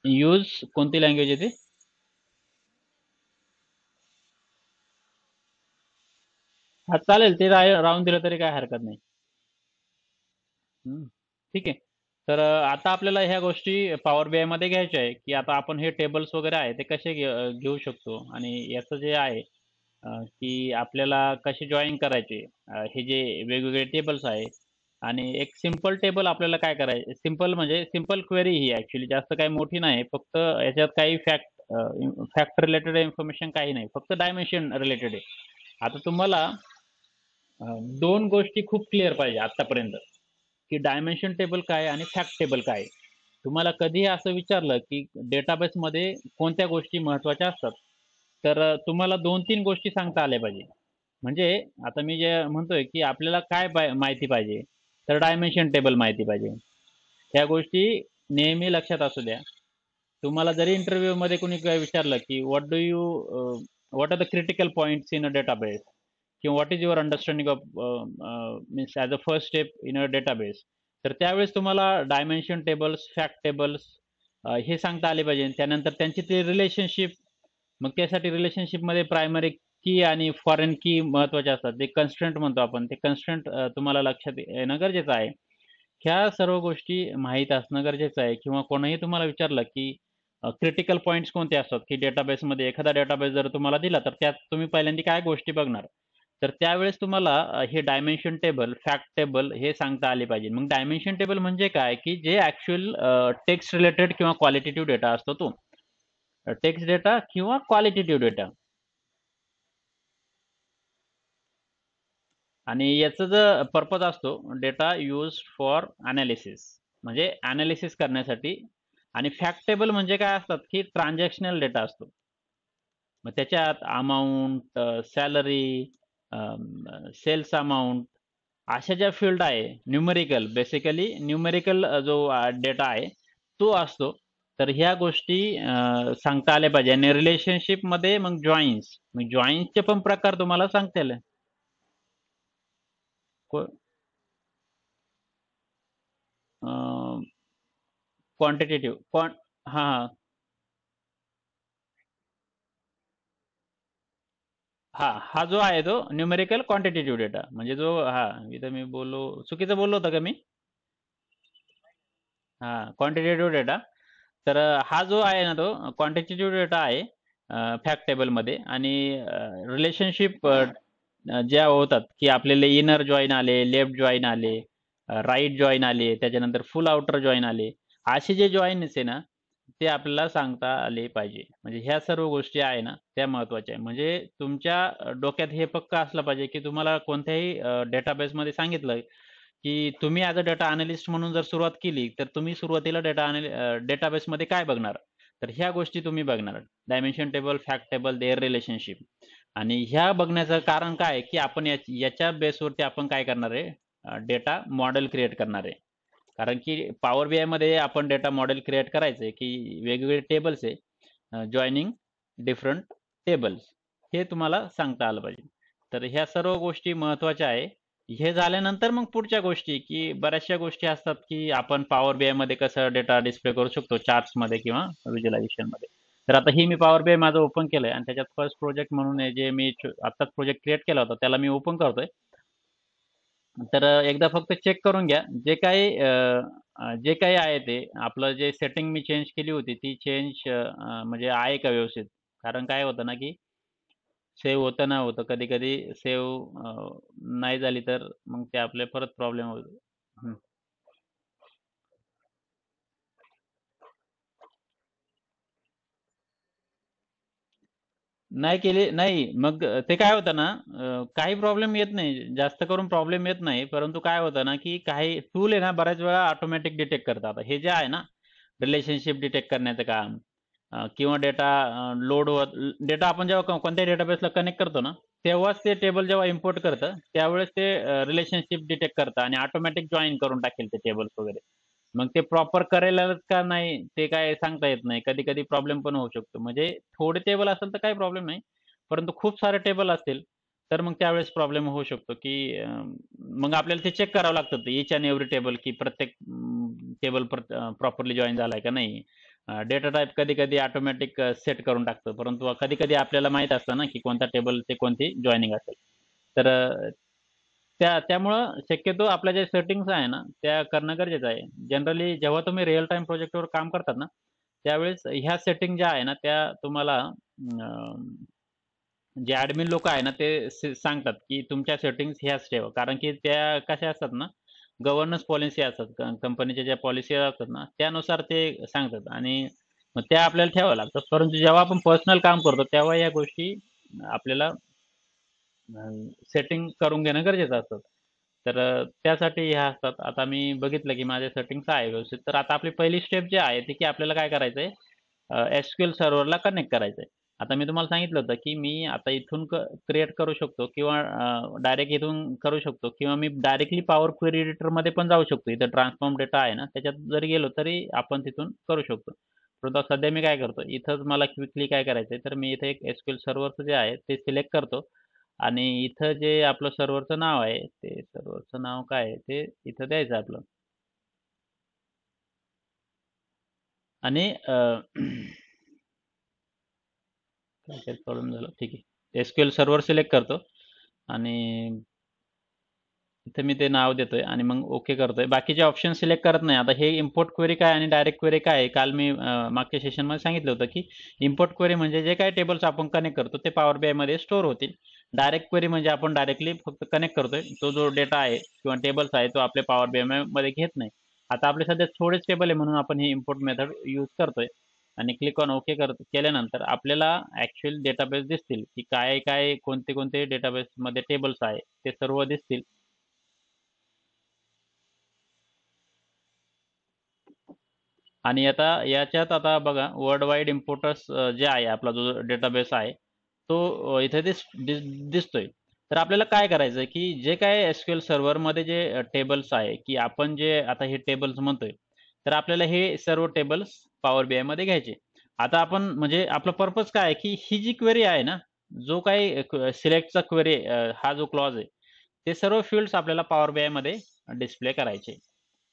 यूज कोणती लँग्वेज आहे ती? हा चालेल ते राहून दिलं तरी काय हरकत नाही. ठीक आहे. तर आता आपल्याला ह्या गोष्टी पॉवर बीआय मध्ये घ्यायच्या आहे की आता आपण हे टेबल्स वगैरे आहे ते कसे घेऊ शकतो आणि याचं जे आहे की आपल्याला कसे जॉईन करायचे हे जे वेगवेगळे टेबल्स आहे आणि एक सिंपल टेबल आपल्याला काय करायचं सिंपल म्हणजे सिंपल क्वेरी ही ॲक्च्युली जास्त काही मोठी नाही फक्त याच्यात काही फॅक्ट रिलेटेड इन्फॉर्मेशन काही नाही फक्त डायमेन्शन रिलेटेड आहे. आता तुम्हाला दोन गोष्टी खूप क्लिअर पाहिजे आतापर्यंत की डायमेन्शन टेबल काय आणि फॅक्ट टेबल काय. तुम्हाला कधीही असं विचारलं की डेटाबेसमध्ये कोणत्या गोष्टी महत्त्वाच्या असतात तर तुम्हाला 2-3 गोष्टी सांगता आल्या पाहिजे. म्हणजे आता मी जे म्हणतोय की आपल्याला काय माहिती पाहिजे, तर डायमेन्शन टेबल माहिती पाहिजे. ह्या गोष्टी नेहमी लक्षात असू द्या. तुम्हाला जरी इंटरव्ह्यूमध्ये कोणी काय विचारलं की what are the critical points in a database किंवा what is your understanding of means as a first step in a database, तर त्यावेळेस तुम्हाला डायमेन्शन टेबल्स, फॅक्ट टेबल्स हे सांगता आले पाहिजे. त्यानंतर त्यांची ते रिलेशनशिप, मग त्यासाठी रिलेशनशिपमध्ये प्रायमरी की आणि फॉरेन की महत्त्वाचे असतात. ते कन्स्ट्रेंट म्हणतो आपण. ते कन्स्ट्रेंट तुम्हाला लक्षात येणं गरजेचं आहे. ह्या सर्व गोष्टी माहीत असणं गरजेचं आहे. किंवा कोणीही तुम्हाला विचारलं की क्रिटिकल पॉइंट्स कोणते असतात, की डेटाबेसमध्ये एखादा डेटाबेस जर तुम्हाला दिला, तर त्यात तुम्ही पहिल्यांदा काय गोष्टी बघणार? तर त्यावेळेस तुम्हाला हे डायमेन्शन टेबल, फॅक्ट टेबल हे सांगता आले पाहिजे. मग डायमेन्शन टेबल म्हणजे काय, की जे ॲक्चुअल टेक्स्ट रिलेटेड किंवा क्वालिटेटिव्ह डेटा असतो तो. टेक्स्ट डेटा किंवा क्वालिटेटिव्ह डेटा. आणि याचा जो पर्पज असतो, डेटा यूज फॉर अनालिसिस, म्हणजे अनालिसिस करण्यासाठी. आणि फॅक्ट टेबल म्हणजे काय असतात, की ट्रान्झॅक्शनल डेटा असतो. मग त्याच्यात अमाउंट, सॅलरी, सेल्स अमाउंट, अशा ज्या फील्ड आहे, न्यूमेरिकल, बेसिकली न्यूमेरिकल जो डेटा आहे तो असतो. तर ह्या गोष्टी सांगता आल्या पाहिजे. आणि रिलेशनशिपमध्ये मग जॉईन्सचे पण प्रकार तुम्हाला सांगता आले. क्वांटिटेटिव्ह हां, हां. हां, हा जो आहे तो न्यूमेरिकल क्वांटिटेटिव्ह डेटा, म्हणजे जो इथं मी चुकीचं बोललो होतं का मी? हां, क्वांटिटेटिव्ह डेटा. तर हा जो आहे ना, तो क्वांटिटेटिव्ह डेटा आहे फॅक्ट टेबलमध्ये. आणि रिलेशनशिप ज्या होतात, की आपल्याला इनर जॉइन आले, लेफ्ट जॉइन आले, राइट जॉइन आले, त्याच्यानंतर फुल आउटर जॉइन आले. असे जे जॉइन्स आहे ना, ते आपल्याला सांगता आले पाहिजे. म्हणजे ह्या सर्व गोष्टी आहे ना, त्या महत्त्वाच्या आहे. म्हणजे तुमच्या डोक्यात हे पक्कं असलं पाहिजे, की तुम्हाला कोणत्याही डेटाबेसमध्ये सांगितलं, की तुम्ही ॲज अ डेटा अॅनलिस्ट म्हणून जर सुरुवात केली, तर तुम्ही सुरुवातीला डेटाबेसमध्ये काय बघणार? तर ह्या गोष्टी तुम्ही बघणार. Dimension table, fact table, their relationship. आणि ह्या बघण्याचं कारण काय आहे, की आपण याच्या बेसवरती आपण काय करणार आहे? डेटा मॉडेल क्रिएट करणार आहे. कारण की पॉवर बीआयमध्ये आपण डेटा मॉडेल क्रिएट करायचं आहे, की वेगवेगळे टेबल्स आहे, जॉइनिंग डिफरंट टेबल्स, हे तुम्हाला सांगता आलं पाहिजे. तर ह्या सर्व गोष्टी महत्त्वाच्या आहे. हे झाल्यानंतर मग पुढच्या गोष्टी, की बऱ्याचशा गोष्टी असतात, की आपण पॉवर बीआयमध्ये कसं डेटा डिस्प्ले करू शकतो चार्ट्समध्ये किंवा व्हिज्युअलायझेशनमध्ये. तर आता ही मी पॉवर बीआय माझं ओपन केलंय आणि त्याच्यात फर्स्ट प्रोजेक्ट म्हणून आहे, जे मी आत्ताच प्रोजेक्ट क्रिएट केला होता, त्याला मी ओपन करतोय. तर एकदा फक्त चेक करून घ्या. जे काही आहे ते आपलं जे सेटिंग मी चेंज केली होती, ती चेंज म्हणजे आहे का व्यवस्थित? कारण काय होतं ना, की सेव्ह होतं नाही होतं. कधी-कधी सेव्ह नाही झाली, तर मग ते आपले परत प्रॉब्लेम होतो. हं. नाही केली नाही. मग ते काय होतं ना, काही प्रॉब्लेम येत नाही. जास्त करून प्रॉब्लेम येत नाही. परंतु काय होतं ना, की काही टूल आहे ना, बऱ्याच वेळा ऑटोमॅटिक डिटेक्ट करतात. आता हे जे आहे ना, रिलेशनशिप डिटेक्ट करण्याचं काम, किंवा डेटा आपण जेव्हा कोणत्याही डेटाबेसला कनेक्ट करतो ना, तेव्हाच ते टेबल जेव्हा इम्पोर्ट करतं, त्यावेळेस ते रिलेशनशिप डिटेक्ट करतं आणि ऑटोमॅटिक जॉइन करून टाकेल ते टेबल्स वगैरे. मग ते प्रॉपर करेलच का नाही, ते काय सांगता येत नाही. कधी-कधी प्रॉब्लेम पण होऊ शकतो. म्हणजे थोडे टेबल असेल तर काही प्रॉब्लेम नाही. परंतु खूप सारे टेबल असतील, तर मग त्यावेळेस प्रॉब्लेम होऊ शकतो, की मग आपल्याला ते चेक करावं लागतं ईच एंड एव्हरी टेबल, की प्रत्येक टेबल प्रॉपरली जॉइन झालाय का नाही. डेटा टाइप कधी-कधी ऑटोमॅटिक सेट करून टाकतं. परंतु कधी-कधी आपल्याला माहीत असतं ना, की कोणता टेबल ते कोणती जॉइनिंग असेल. तर त्यामुळं शक्यतो आपल्या ज्या सेटिंग्ज आहे ना, त्या करणं गरजेचं आहे. जनरली जेव्हा तुम्ही रिअल टाईम प्रोजेक्टवर काम करतात ना, त्यावेळेस ह्या सेटिंग ज्या आहे ना, त्या तुम्हाला जे ॲडमिन लोकं आहे ना, ते सांगतात, की तुमच्या सेटिंग्ज ह्याच ठेवा. कारण की त्या कशा असतात ना, गव्हर्नन्स पॉलिसी असतात. कंपनीच्या ज्या पॉलिसी असतात ना, त्यानुसार ते सांगतात आणि मग त्या आपल्याला ठेवाव्या लागतात. परंतु जेव्हा आपण पर्सनल काम करतो, तेव्हा या गोष्टी आपल्याला सेटिंग करून घेणं गरजेचं असतं. तर त्यासाठी ह्या असतात. आता मी बघितलं, की माझ्या सेटिंग्ज आहे व्यवस्थित. तर आता आपली पहिली स्टेप जी आहे, ती की आपल्याला काय करायचं आहे, SQL सर्व्हरला कनेक्ट करायचं आहे. आता मी तुम्हाला सांगितलं होतं, की मी आता इथून क्रिएट करू शकतो किंवा डायरेक्ट इथून करू शकतो किंवा मी डायरेक्टली पॉवर क्वेरी एडिटरमध्ये पण जाऊ शकतो. इथं ट्रान्सफॉर्म डेटा आहे ना, त्याच्यात जरी गेलो तरी आपण तिथून करू शकतो. परंतु आता सध्या मी काय करतो, इथंच मला क्विकली काय करायचं आहे, तर मी इथे एक SQL सर्व्हरचं जे आहे ते सिलेक्ट करतो आणि इथं जे आपलं सर्व्हरचं नाव आहे, ते सर्व्हरचं नाव काय आहे, ते इथं द्यायचं आपलं. आणि काहीतरी प्रॉब्लेम झाला. ठीक आहे. SQL सर्व्हर सिलेक्ट करतो आणि इथे मी ते नाव देतोय आणि मग ओके करतोय. बाकीचे ऑप्शन सिलेक्ट करत नाही. आता हे इम्पोर्ट क्वेरी काय आणि डायरेक्ट क्वेरी काय आहे? काल मी मागच्या सेशनमध्ये सांगितलं होतं, की इम्पोर्ट क्वेरी म्हणजे जे काही टेबल्स आपण कनेक्ट करतो ते पॉवर बीआयमध्ये स्टोअर होतील. डायरेक्ट क्वेरी म्हणजे आपण डायरेक्टली फक्त कनेक्ट करतोय. तो जो डेटा आहे किंवा टेबल्स आहे तो आपल्या पॉवर बीआयमध्ये घेत नाही. आता आपले सध्या थोडेच टेबल आहे म्हणून आपण ही इम्पोर्ट मेथड यूज करतोय आणि क्लिक ऑन ओके केल्यानंतर आपल्याला ॲक्चुअल डेटाबेस दिसतील, की काय काय कोणते कोणते डेटाबेसमध्ये टेबल्स आहे ते सर्व दिसतील. आणि आता याच्यात आता बघा वर्ल्ड वाईड इम्पोर्टर्स जे आहे आपला जो डेटाबेस आहे तो इथे दिसतोय. तर आपल्याला काय करायचं आहे की जे काय एसक्यूएल सर्व्हरमध्ये जे टेबल्स आहे की आपण जे आता हे टेबल्स म्हणतोय तर आपल्याला हे सर्व टेबल्स पॉवर बीआय मध्ये घ्यायचे. आता आपण म्हणजे आपला पर्पज काय आहे की ही जी क्वेरी आहे ना, जो काही सिलेक्टचा क्वेरी हा जो क्लॉज आहे ते सर्व फील्ड्स आपल्याला पॉवर बीआय मध्ये डिस्प्ले करायचे.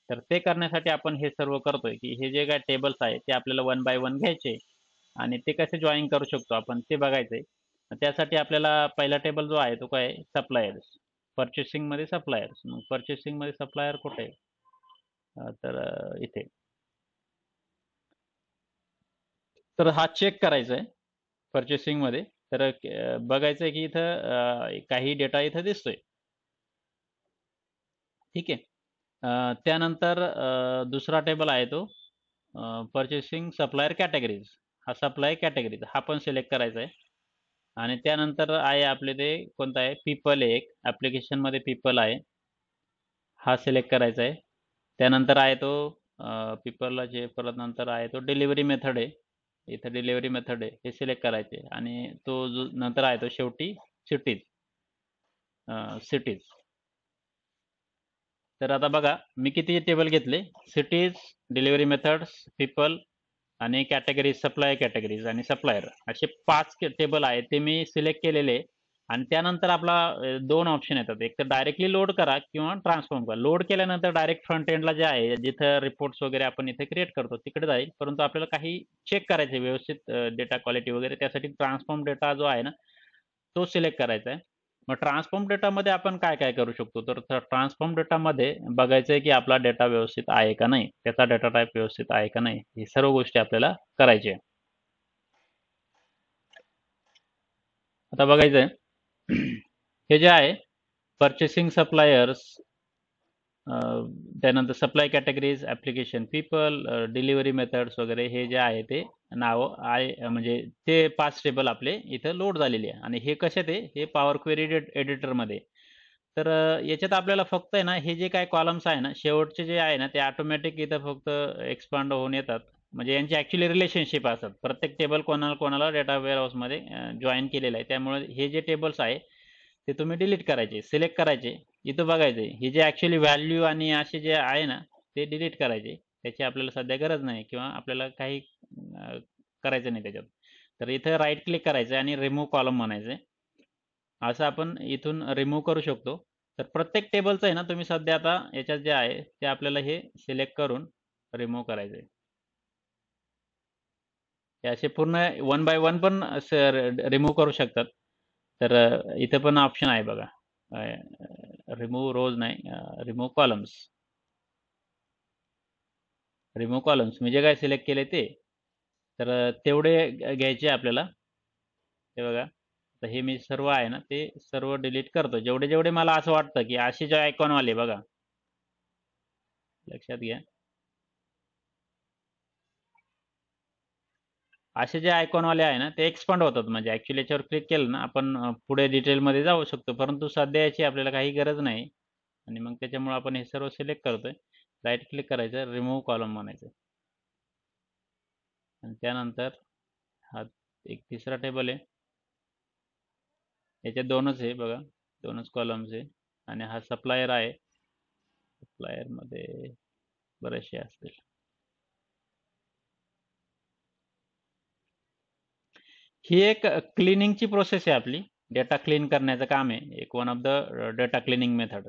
तर ते करण्यासाठी आपण हे सर्व करतोय की हे जे काय टेबल्स आहे ते आपल्याला वन बाय वन घ्यायचे आणि ते कसे जॉईन करू शकतो आपण ते बघायचंय. त्यासाठी आपल्याला पहिला टेबल जो आहे तो काय सप्लायर्स. पर्चेसिंग मध्ये सप्लायर्स. मग पर्चेसिंग मध्ये सप्लायर कुठे आहे? तर इथे. तर हा चेक करायचा आहे पर्चेसिंग मध्ये. तर बघायचं आहे की इथं काही डेटा इथं दिसतोय. ठीक आहे. त्यानंतर दुसरा टेबल आहे तो पर्चेसिंग सप्लायर कॅटेगरीज. हा सप्लाय कॅटेगरीज हा पण सिलेक्ट करायचा आहे. आणि त्यानंतर आहे आपले ते कोणता आहे पीपल एक ॲप्लिकेशनमध्ये पीपल आहे हा सिलेक्ट करायचा आहे. त्यानंतर आहे तो पीपलला जे परत नंतर आहे तो डिलिव्हरी मेथड आहे. इथं डिलिव्हरी मेथड आहे हे सिलेक्ट करायचे आणि तो जो नंतर आहे तो शेवटी सिटीज. सिटीज. तर आता बघा मी किती टेबल घेतले. सिटीज, डिलिव्हरी मेथड्स, पीपल आणि कॅटेगरीज सप्लाय कॅटेगरीज आणि सप्लायर असे 5 टेबल आहेत ते मी सिलेक्ट केलेले. आणि त्यानंतर आपला दोन ऑप्शन येतात. एक तर डायरेक्टली लोड करा किंवा ट्रान्सफॉर्म करा. लोड केल्यानंतर डायरेक्ट फ्रंट एंडला जे आहे जिथं रिपोर्ट्स वगैरे आपण इथे क्रिएट करतो तिकडे जाईल. परंतु आपल्याला काही चेक करायचे व्यवस्थित डेटा क्वालिटी वगैरे त्यासाठी ट्रान्सफॉर्म डेटा जो आहे ना तो सिलेक्ट करायचा आहे. मग ट्रान्सफॉर्म डेटामध्ये आपण काय काय करू शकतो तर ट्रान्सफॉर्म डेटामध्ये बघायचं आहे की आपला डेटा व्यवस्थित आहे का नाही, त्याचा डेटा टाईप व्यवस्थित आहे का नाही, ही सर्व गोष्टी आपल्याला करायच्या आहे. आता बघायचं आहे हे जे आहे पर्चेसिंग सप्लायर्स, त्यानंतर supply categories, application people, delivery methods वगैरे हे जे आहे ते नावं आहे म्हणजे ते 5 टेबल आपले इथं लोड झालेले आहे आणि हे कशात आहे हे पॉवर क्वेरी एडिटरमध्ये. तर याच्यात आपल्याला फक्त आहे ना हे जे काही कॉलम्स आहे ना शेवटचे जे आहे ना ते ऑटोमॅटिक इथं फक्त एक्सपांड होऊन येतात. म्हणजे यांची ॲक्च्युअली रिलेशनशिप असतात. प्रत्येक टेबल कोणाला कोणाला डेटा वेअरहाऊसमध्ये जॉइन केलेलं आहे. त्यामुळे हे जे टेबल्स आहे ते तुम्ही डिलीट करायचे, सिलेक्ट करायचे. इथं बघायचं हे जे ॲक्च्युअली व्हॅल्यू आणि असे जे आहे ना ते डिलीट करायचे. त्याची आपल्याला सध्या गरज नाही किंवा आपल्याला काही करायचं नाही त्याच्यात. तर इथं राईट क्लिक करायचं आणि रिमूव्ह कॉलम म्हणायचं. असं आपण इथून रिमूव्ह करू शकतो. तर प्रत्येक टेबलचं आहे ना तुम्ही सध्या आता याच्यात जे आहे ते आपल्याला हे सिलेक्ट करून रिमूव्ह करायचं आहे. हे असे पूर्ण वन बाय वन पण रिमूव्ह करू शकतात. तर इथं पण ऑप्शन आहे बघा. रिमूव्ह रोज नाही, रिमूव्ह कॉलम्स. रिमूव्ह कॉलम्स मी जे काय सिलेक्ट केले ते. तर तेवढे घ्यायचे आपल्याला. हे बघा. तर हे मी सर्व आहे ना ते सर्व डिलीट करतो. जेवढे जेवढे मला असं वाटतं की असे जे आयकॉनवाले बघा. लक्षात घ्या. असे जे आयकॉनवाले आहे ना ते एक्सपांड होतात म्हणजे ॲक्च्युअली याच्यावर क्लिक केलं ना आपण पुढे डिटेलमध्ये जाऊ शकतो. परंतु सध्या याची आपल्याला काही गरज नाही आणि मग त्याच्यामुळे आपण हे सर्व सिलेक्ट करतोय. राईट क्लिक करायचं, रिमूव्ह कॉलम म्हणायचं आणि त्यानंतर हा एक तिसरा टेबल आहे, याच्यात दोनच आहे बघा, दोनच कॉलम्स आहे. आणि हा सप्लायर आहे, सप्लायरमध्ये बरेचसे असतील. ही एक क्लिनिंगची प्रोसेस आहे आपली, डेटा क्लीन करण्याचं काम आहे, एक one of the data cleaning method,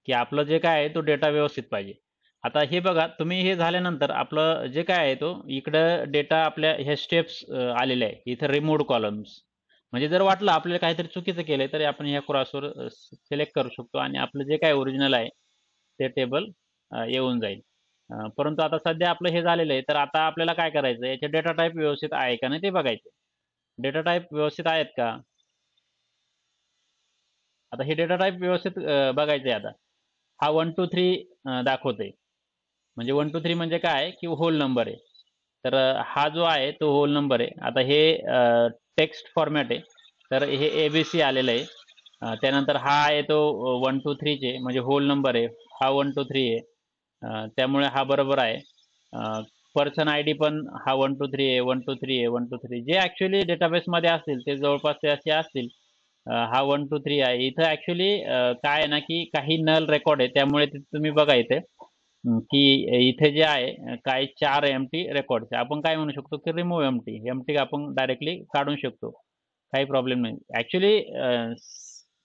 की आपलं जे काय आहे तो डेटा व्यवस्थित पाहिजे. आता हे बघा, तुम्ही हे झाल्यानंतर आपलं जे काय आहे तो इकडं डेटा आपल्या ह्या स्टेप्स आलेल्या आहे, इथं रिमूव्ह कॉलम्स. म्हणजे जर वाटलं आपल्याला काहीतरी चुकीचं केलंय तरी आपण ह्या क्रॉसवर सिलेक्ट करू शकतो आणि आपलं जे काय ओरिजिनल आहे ते टेबल येऊन जाईल. परंतु आता सध्या आपलं हे झालेलं आहे, तर आता आपल्याला काय करायचं, याचे डेटा टाईप व्यवस्थित आहे का नाही ते बघायचे. डेटा टाईप व्यवस्थित आहेत का? आता हे डेटा टाईप व्यवस्थित बघायचे आहे. आता हा 1 2 3 दाखवते. म्हणजे 1 2 3 म्हणजे काय की होल नंबर आहे. तर हा जो आहे तो होल नंबर आहे. आता हे टेक्स्ट फॉर्मॅट आहे, तर हे ABC आलेलं आहे. त्यानंतर हा आहे तो 1 2 3 चे म्हणजे होल नंबर आहे. हा 1 2 3 आहे. त्यामुळे हा बरोबर आहे. पर्सन आय डी पण हा 1 2 3 आहे, 1 2 3 आहे, 1 2 3 जे ॲक्च्युली डेटाबेसमध्ये असतील ते जवळपास ते असे असतील. हा 1 2 3 आहे. इथं ॲक्च्युली काय आहे ना की काही नल रेकॉर्ड आहे, त्यामुळे ते तुम्ही बघा इथे, की इथे जे आहे काही 4 एम्प्टी रेकॉर्ड्स आहे. आपण काय म्हणू शकतो की रिमूव्ह एम्प्टी, एम्प्टी आपण डायरेक्टली काढून शकतो, काही प्रॉब्लेम नाही. ॲक्च्युली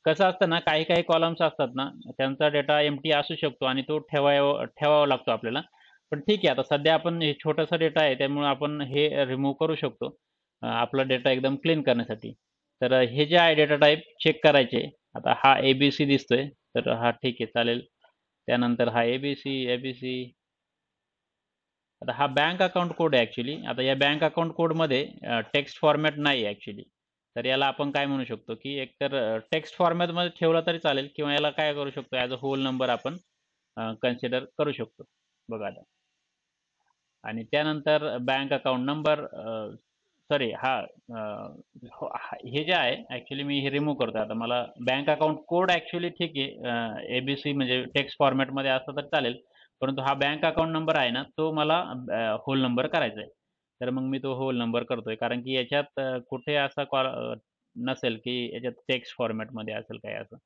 कसं असतं ना, काही काही कॉलम्स असतात ना, त्यांचा डेटा एम्प्टी असू शकतो आणि तो ठेवावा लागतो आपल्याला. पण ठीक आहे, आता सध्या आपण हे छोटासा डेटा आहे त्यामुळे आपण हे रिमूव्ह करू शकतो आपला डेटा एकदम क्लीन करण्यासाठी. तर हे जे आहे डेटा टाईप चेक करायचे. आता हा ABC दिसतोय, तर हा ठीक आहे चालेल. त्यानंतर हा ABC. आता हा बँक अकाउंट कोड आहे ॲक्च्युली. आता या बँक अकाउंट कोडमध्ये टेक्स्ट फॉर्मॅट नाही आहे ॲक्च्युली. तर याला आपण काय म्हणू शकतो की एकतर टेक्स्ट फॉर्मॅटमध्ये ठेवला तरी चालेल किंवा याला काय करू शकतो, ॲज अ होल नंबर आपण कन्सिडर करू शकतो. बघा आता. आणि त्यानंतर बँक अकाउंट नंबर, सॉरी हा हे जे आहे ॲक्च्युली मी हे रिमूव्ह करतो. आता मला बँक अकाउंट कोड ॲक्च्युली ठीक आहे, ABC म्हणजे टेक्स्ट फॉर्मॅटमध्ये असलं तर चालेल. परंतु हा बँक अकाउंट नंबर आहे ना, तो मला होल नंबर करायचा आहे. तर मग मी तो होल नंबर करतोय, कारण की याच्यात कुठे असा नसेल की याच्यात टेक्स्ट फॉर्मॅटमध्ये असेल काही असं.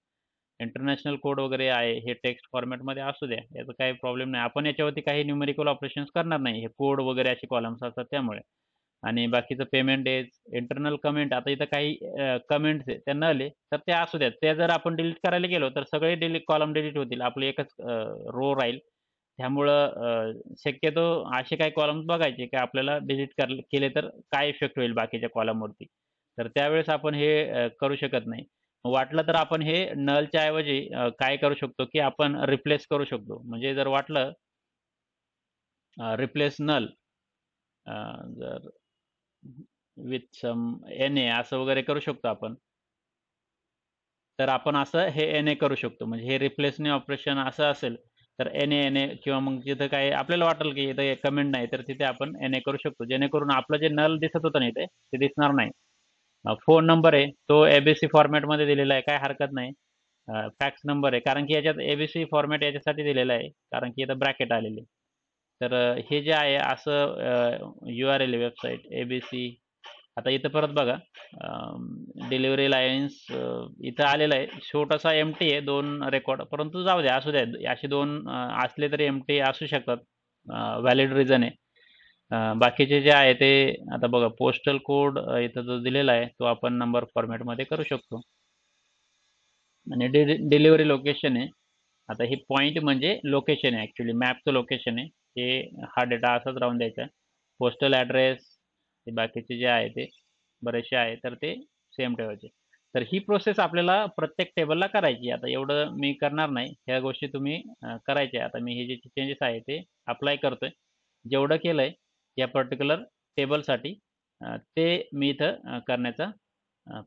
इंटरनॅशनल कोड वगैरे आहे, हे टेक्स्ट फॉर्मॅटमध्ये असू द्या, याचा काही प्रॉब्लेम नाही. आपण याच्यावरती काही न्यूमेरिकल ऑपरेशन्स करणार नाही. हे कोड वगैरे असे कॉलम्स असतात त्यामुळे. आणि बाकीचं पेमेंट डेज, इंटरनल कमेंट, आता इथं काही कमेंट्स आहे त्या नल आहे, तर त्या असू द्यात. त्या जर आपण डिलीट करायला गेलो तर सगळे कॉलम डिलीट होतील. आपलं एकच रो राहील. त्यामुळं शक्यतो असे काही कॉलम्स बघायचे की आपल्याला डिलीट केले तर काय इफेक्ट होईल बाकीच्या कॉलमवरती. तर त्यावेळेस आपण हे करू शकत नाही. वाटलं तर आपण हे नलच्या ऐवजी काय करू शकतो की आपण रिप्लेस करू शकतो. म्हणजे जर वाटलं रिप्लेस नल, जर विथ सम NA असं वगैरे करू शकतो आपण. तर आपण असं हे NA करू शकतो. म्हणजे हे रिप्लेसने ऑपरेशन असं असेल तर NA किंवा मग जिथं काही आपल्याला वाटेल की इथं कमेंट नाही तर तिथे आपण NA करू शकतो. जेणेकरून आपलं जे नल दिसत होतं ना इथे, ते दिसणार नाही. फोन नंबर आहे तो ABC फॉर्मॅटमध्ये दिलेला आहे, काही हरकत नाही. फॅक्स नंबर आहे, कारण की याच्यात ABC फॉर्मॅट याच्यासाठी दिलेला आहे, कारण की इथं ब्रॅकेट आलेले. तर हे जे आहे असं URL आहे वेबसाईट ABC. आता इथं परत बघा, डिलिव्हरी लाईन्स इथं आलेलं आहे, छोटासा एमटी आहे 2 रेकॉर्ड, परंतु जाऊ द्या, असू द्या. असे 2 असले तरी एमटी असू शकतात. व्हॅलिड रिझन आहे. बाकीचे जे आहे ते, आता बघा पोस्टल कोड इथं जो दिलेला आहे तो आपण नंबर फॉर्मॅटमध्ये करू शकतो. आणि डिलिव्हरी लोकेशन आहे. आता हे पॉईंट म्हणजे लोकेशन आहे, ॲक्च्युली मॅपचं लोकेशन आहे. हे हा डेटा असाच राहून द्यायचा आहे. पोस्टल ॲड्रेस, हे बाकीचे जे आहे ते बरेचसे आहे तर ते सेम ठेवायचे. तर ही प्रोसेस आपल्याला प्रत्येक टेबलला करायची. आता एवढं मी करणार नाही. ह्या गोष्टी तुम्ही करायच्या. आता मी हे जे चेंजेस आहे ते अप्लाय करतोय. जेवढं केलंय या पर्टिक्युलर टेबलसाठी ते मी इथं करण्याचा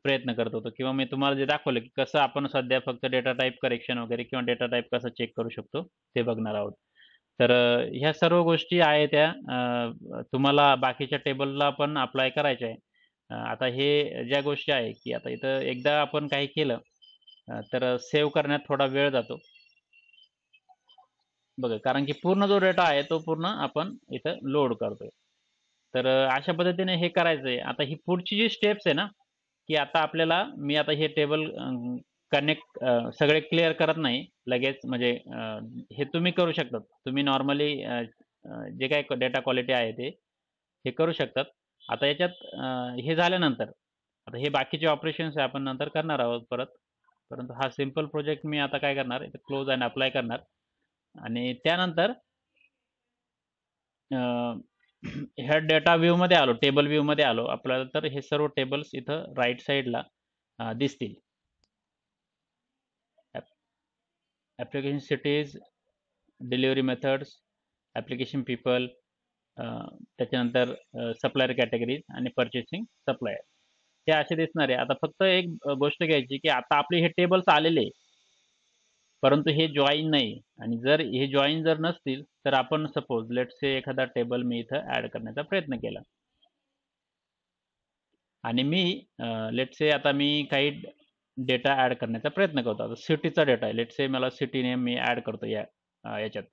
प्रयत्न करत होतो, किंवा मी तुम्हाला जे दाखवलं की कसं आपण सध्या फक्त डेटा टाइप करेक्शन वगैरे किंवा डेटा टाइप कसं चेक करू शकतो ते बघणार आहोत. तर ह्या सर्व गोष्टी आहे त्या तुम्हाला बाकीच्या टेबलला पण अप्लाय करायच्या आहे. आता हे ज्या गोष्टी आहे की आता इथं एकदा आपण काही केलं तर सेव्ह करण्यात थोडा वेळ जातो. बघा, कारण की पूर्ण जो डेटा आहे तो पूर्ण आपण इथं लोड करतोय. तर अशा पद्धतीने हे करायचं आहे. आता ही पुढची जी स्टेप्स आहे ना, की आता आपल्याला मी आता हे टेबल कनेक्ट सगळे क्लिअर करत नाही लगेच म्हणजे हे तुम्ही करू शकतात. तुम्ही नॉर्मली जे काही डेटा क्वालिटी आहे ते, हे करू शकतात. आता याच्यात हे झाल्यानंतर आता हे बाकीचे ऑपरेशन्स आहे आपण नंतर करणार आहोत परत. परंतु हा सिंपल प्रोजेक्ट मी आता काय करणार इथे क्लोज अँड अप्लाय करणार आणि त्यानंतर ह्या डेटा व्ह्यूमध्ये आलो, टेबल व्ह्यूमध्ये आलो आपल्याला तर हे सर्व टेबल्स इथं राईट साईडला दिसतील. Application cities, delivery methods, application people, त्याच्यानंतर सप्लायर कॅटेगरीज आणि पर्चेसिंग सप्लायर हे असे दिसणार आहे. आता फक्त एक गोष्ट घ्यायची की आता आपले हे टेबल्स आलेले परंतु हे जॉईन नाही आणि जर हे जॉईन जर नसतील तर आपण सपोज लेट्स से एखादा टेबल मी इथं ऍड करण्याचा प्रयत्न केला आणि मी लेट्स से आता मी काही डेटा ऍड करण्याचा प्रयत्न करतो. आता सिटीचा डेटा आहे, लेट्स से मला सिटी नेम मी ऍड करतो याच्यात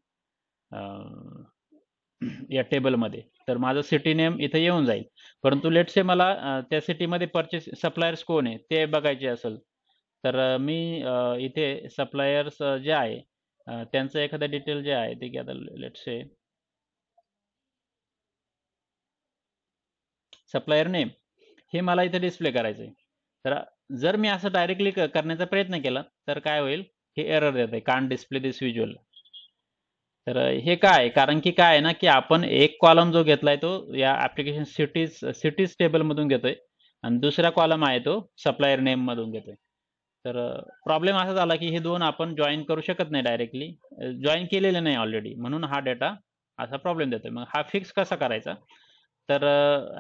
या टेबलमध्ये. तर माझं सिटी नेम इथं येऊन जाईल. परंतु लेट्स से मला त्या सिटीमध्ये परचेस सप्लायर्स कोण आहे ते बघायचे असेल तर मी इथे सप्लायर्स जे आहे त्यांचं एखादं डिटेल जे आहे ते की आता लेट्स से सप्लायर नेम हे मला इथे डिस्प्ले करायचं आहे. तर जर मी असं डायरेक्टली करण्याचा प्रयत्न केला तर काय होईल, हे एरर देत आहे, कांट डिस्प्ले दिस व्हिज्युअल. तर हे काय कारण की काय आहे ना की आपण एक कॉलम जो घेतलाय तो या ऍप्लिकेशन सिटीज टेबलमधून घेतोय आणि दुसरा कॉलम आहे तो सप्लायर नेम मधून घेतोय. तर प्रॉब्लेम असा झाला की हे दोन आपण जॉईन करू शकत नाही डायरेक्टली, जॉईन केलेले नाही ऑलरेडी, म्हणून हा डेटा असा प्रॉब्लेम देतोय. मग हा फिक्स कसा करायचा तर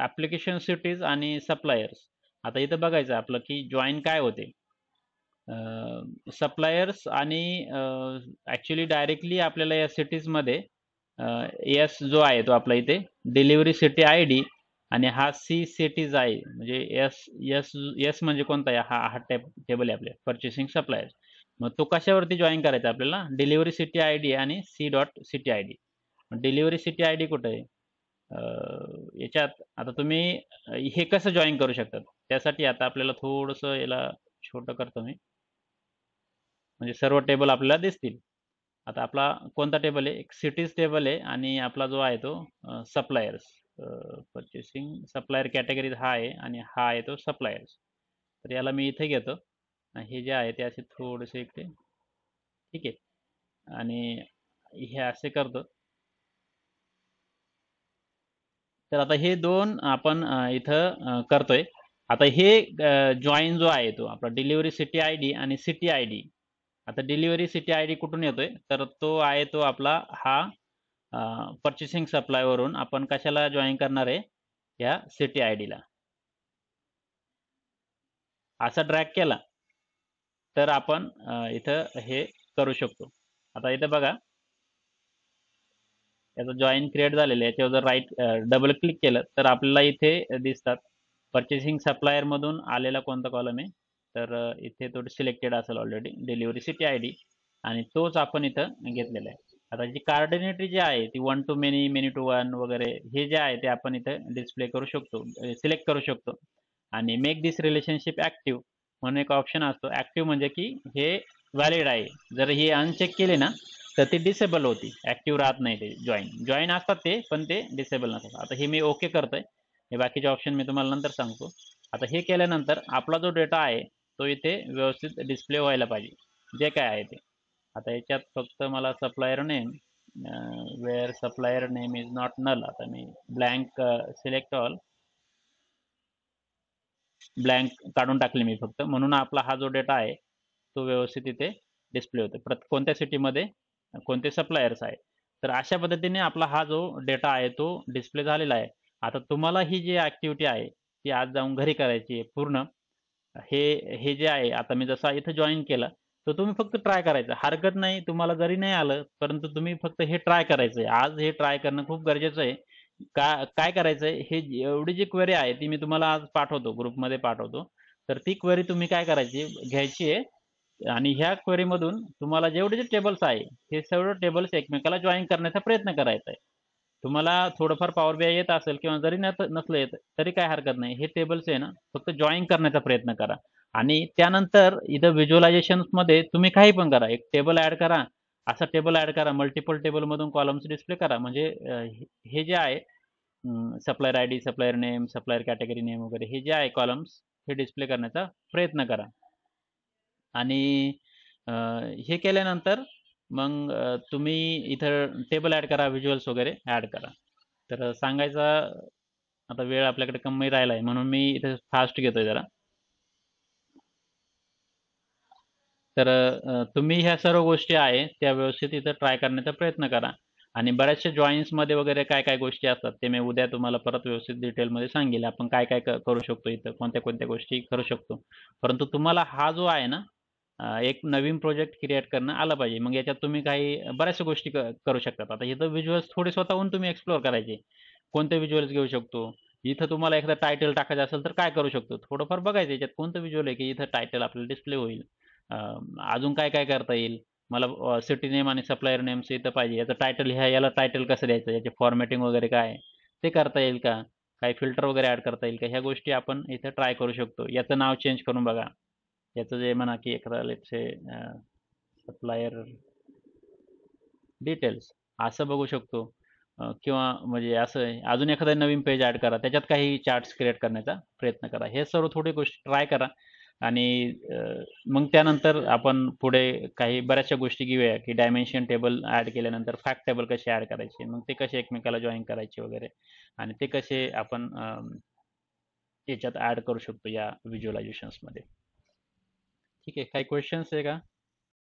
ऍप्लिकेशन सिटीज आणि सप्लायर्स आता इथं बघायचं आपलं की जॉईन काय होते. सप्लायर्स आणि ॲक्च्युली डायरेक्टली आपल्याला या सिटीजमध्ये एस जो आहे तो आपला इथे डिलिव्हरी सिटी आय डी आणि हा सी सिटीज आहे म्हणजे एस एस एस म्हणजे कोणता आहे हा हा टेबल आहे आपल्या परचेसिंग सप्लायर्स. मग तो कशावरती जॉईन करायचा आपल्याला डिलिव्हरी सिटी आय डी आणि C dot city ID. Delivery city ID कुठे आहे याच्यात आता तुम्ही हे कसं जॉईन करू शकतात त्यासाठी आता आपल्याला थोडंसं याला छोटं करतो मी म्हणजे सर्व टेबल आपल्याला दिसतील. आता आपला कोणता टेबल आहे एक सिटीज टेबल आहे आणि आपला जो आहे तो सप्लायर्स परचेसिंग सप्लायर कॅटेगरी हा आहे आणि हा आहे तो सप्लायर्स. तर याला मी इथे घेतो हे जे आहे ते असे थोडेसे इकडे ठीक आहे आणि हे असे करतो. तर आता हे दोन आपण इथं करतोय. आता हे जॉईन जो आहे तो आपला डिलिव्हरी सिटी आय डी आणि सिटी आय डी. आता डिलिव्हरी सिटी आय डी कुठून येतोय तर तो आहे तो आपला हा पर्चेसिंग सप्लायवरून आपण कशाला जॉईन करणार आहे या सिटी आय डीला. असा ड्रॅग केला तर आपण इथं हे करू शकतो. आता इथं बघा याचं जॉईन क्रिएट झालेलं आहे याच्यावर जर राईट डबल क्लिक केलं तर आपल्याला इथे दिसतात पर्चेसिंग सप्लायर मधून आलेला कोणता कॉलम आहे तर इथे तो सिलेक्टेड असेल already delivery city ID आणि तोच आपण इथं घेतलेला आहे. आता जी कार्डिनेटरी जी आहे ती 1 to many many to 1 वगैरे हे जे आहे ते आपण इथं डिस्प्ले करू शकतो सिलेक्ट करू शकतो आणि मेक दिस रिलेशनशिप ऍक्टिव्ह म्हणून एक ऑप्शन असतो. ऍक्टिव्ह म्हणजे की हे व्हॅलिड आहे. जर हे अनचेक केले ना तर ते डिसेबल होती, ऍक्टिव्ह राहत नाही. ते जॉईन असतात ते पण ते डिसेबल नसतात. आता हे मी ओके करतोय, हे बाकीचे ऑप्शन मी तुम्हाला नंतर सांगतो. आता हे केल्यानंतर आपला जो डेटा आहे तो इथे व्यवस्थित डिस्प्ले व्हायला पाहिजे जे काय आहे ते. आता याच्यात फक्त मला supplier name where supplier name is not null आता मी ब्लँक सिलेक्ट ऑल ब्लँक काढून टाकले मी फक्त म्हणून आपला हा जो डेटा आहे तो व्यवस्थित इथे डिस्प्ले होतो कोणत्या सिटीमध्ये कोणते सप्लायर्स आहे. तर अशा पद्धतीने आपला हा जो डेटा आहे तो डिस्प्ले झालेला आहे. आता तुम्हाला ही जी ऍक्टिव्हिटी आहे ती आज जाऊन घरी करायची आहे पूर्ण. हे हे जे आहे आता मी जसा इथं जॉईन केलं तर तुम्ही फक्त ट्राय करायचं हरकत नाही. तुम्हाला जरी नाही आलं परंतु तुम्ही फक्त हे ट्राय करायचंय. आज हे ट्राय करणं खूप गरजेचं आहे. काय करायचंय हे एवढी जी क्वेरी आहे ती मी तुम्हाला आज पाठवतो ग्रुपमध्ये पाठवतो. तर ती क्वेरी तुम्ही काय करायची घ्यायची आहे आणि ह्या क्वेरी मधून तुम्हाला जेवढे जे टेबल्स आहे हे सर्व टेबल्स एकमेकाला जॉईन करण्याचा प्रयत्न करायचा आहे. तुम्हाला थोडंफार पॉवर बीआय येत असेल किंवा जरी नसलं येत तरी काय हरकत नाही. हे टेबल्स आहे ना फक्त जॉईन करण्याचा प्रयत्न करा आणि त्यानंतर इथं व्हिज्युअलायझेशन्समध्ये तुम्ही काही पण करा. एक टेबल ॲड करा. असा टेबल ॲड करा. मल्टिपल टेबलमधून कॉलम्स डिस्प्ले करा. म्हणजे हे जे आहे supplier ID, supplier name, supplier category name वगैरे हे जे आहे कॉलम्स हे डिस्प्ले करण्याचा प्रयत्न करा. आणि हे केल्यानंतर मग तुम्ही इथं टेबल ॲड करा, व्हिज्युअल्स वगैरे ॲड करा. तर सांगायचा आता वेळ आपल्याकडे कमी राहिला आहे म्हणून मी इथे फास्ट घेतोय जरा. तर तुम्ही ह्या सर्व गोष्टी आहे त्या व्यवस्थित इथं ट्राय करण्याचा प्रयत्न करा आणि बऱ्याचशा जॉईन्समध्ये वगैरे काय काय गोष्टी असतात ते मी उद्या तुम्हाला परत व्यवस्थित डिटेलमध्ये सांगेल. आपण काय काय करू शकतो इथं, कोणत्या कोणत्या गोष्टी करू शकतो. परंतु तुम्हाला हा जो आहे ना एक नवीन प्रोजेक्ट क्रिएट करणं आलं पाहिजे. मग याच्यात तुम्ही काही बऱ्याचशा गोष्टी करू शकतात. आता इथं व्हिज्युअल्स थोडे स्वतःहून तुम्ही एक्सप्लोर करायचे. कोणते व्हिज्युअल्स घेऊ शकतो. इथं तुम्हाला एखादा टायटल टाकायचं असेल तर काय करू शकतो. थोडंफार बघायचं याच्यात कोणतं व्हिज्युअल आहे की इथं टायटल आपल्याला डिस्प्ले होईल. अजून काय काय करता येईल. मला सिटी नेम आणि सप्लायर नेम्स इथं पाहिजे. याचं टायटल याला टायटल कसं द्यायचं, याची फॉर्मॅटिंग वगैरे काय आहे, ते करता येईल का? काही फिल्टर वगैरे ॲड करता येईल का? ह्या गोष्टी आपण इथं ट्राय करू शकतो. याचं नाव चेंज करून बघा. याचं जे म्हणा की एखादा लेट्स से सप्लायर डिटेल्स असं बघू शकतो. किंवा म्हणजे असं आहे, अजून एखादा नवीन पेज ॲड करा. त्याच्यात काही चार्ट्स क्रिएट करण्याचा प्रयत्न करा. हे सर्व थोडी गोष्टी ट्राय करा आणि मग त्यानंतर आपण पुढे काही बऱ्याचशा गोष्टी घेऊया, की डायमेन्शन टेबल ॲड केल्यानंतर फॅक्ट टेबल कसे ॲड करायचे, मग ते कसे एकमेकाला जॉइन करायचे वगैरे आणि ते कसे आपण याच्यात ॲड करू शकतो या व्हिज्युअलायझेशन्समध्ये. ठीक आहे. काही क्वेश्चन्स आहे का?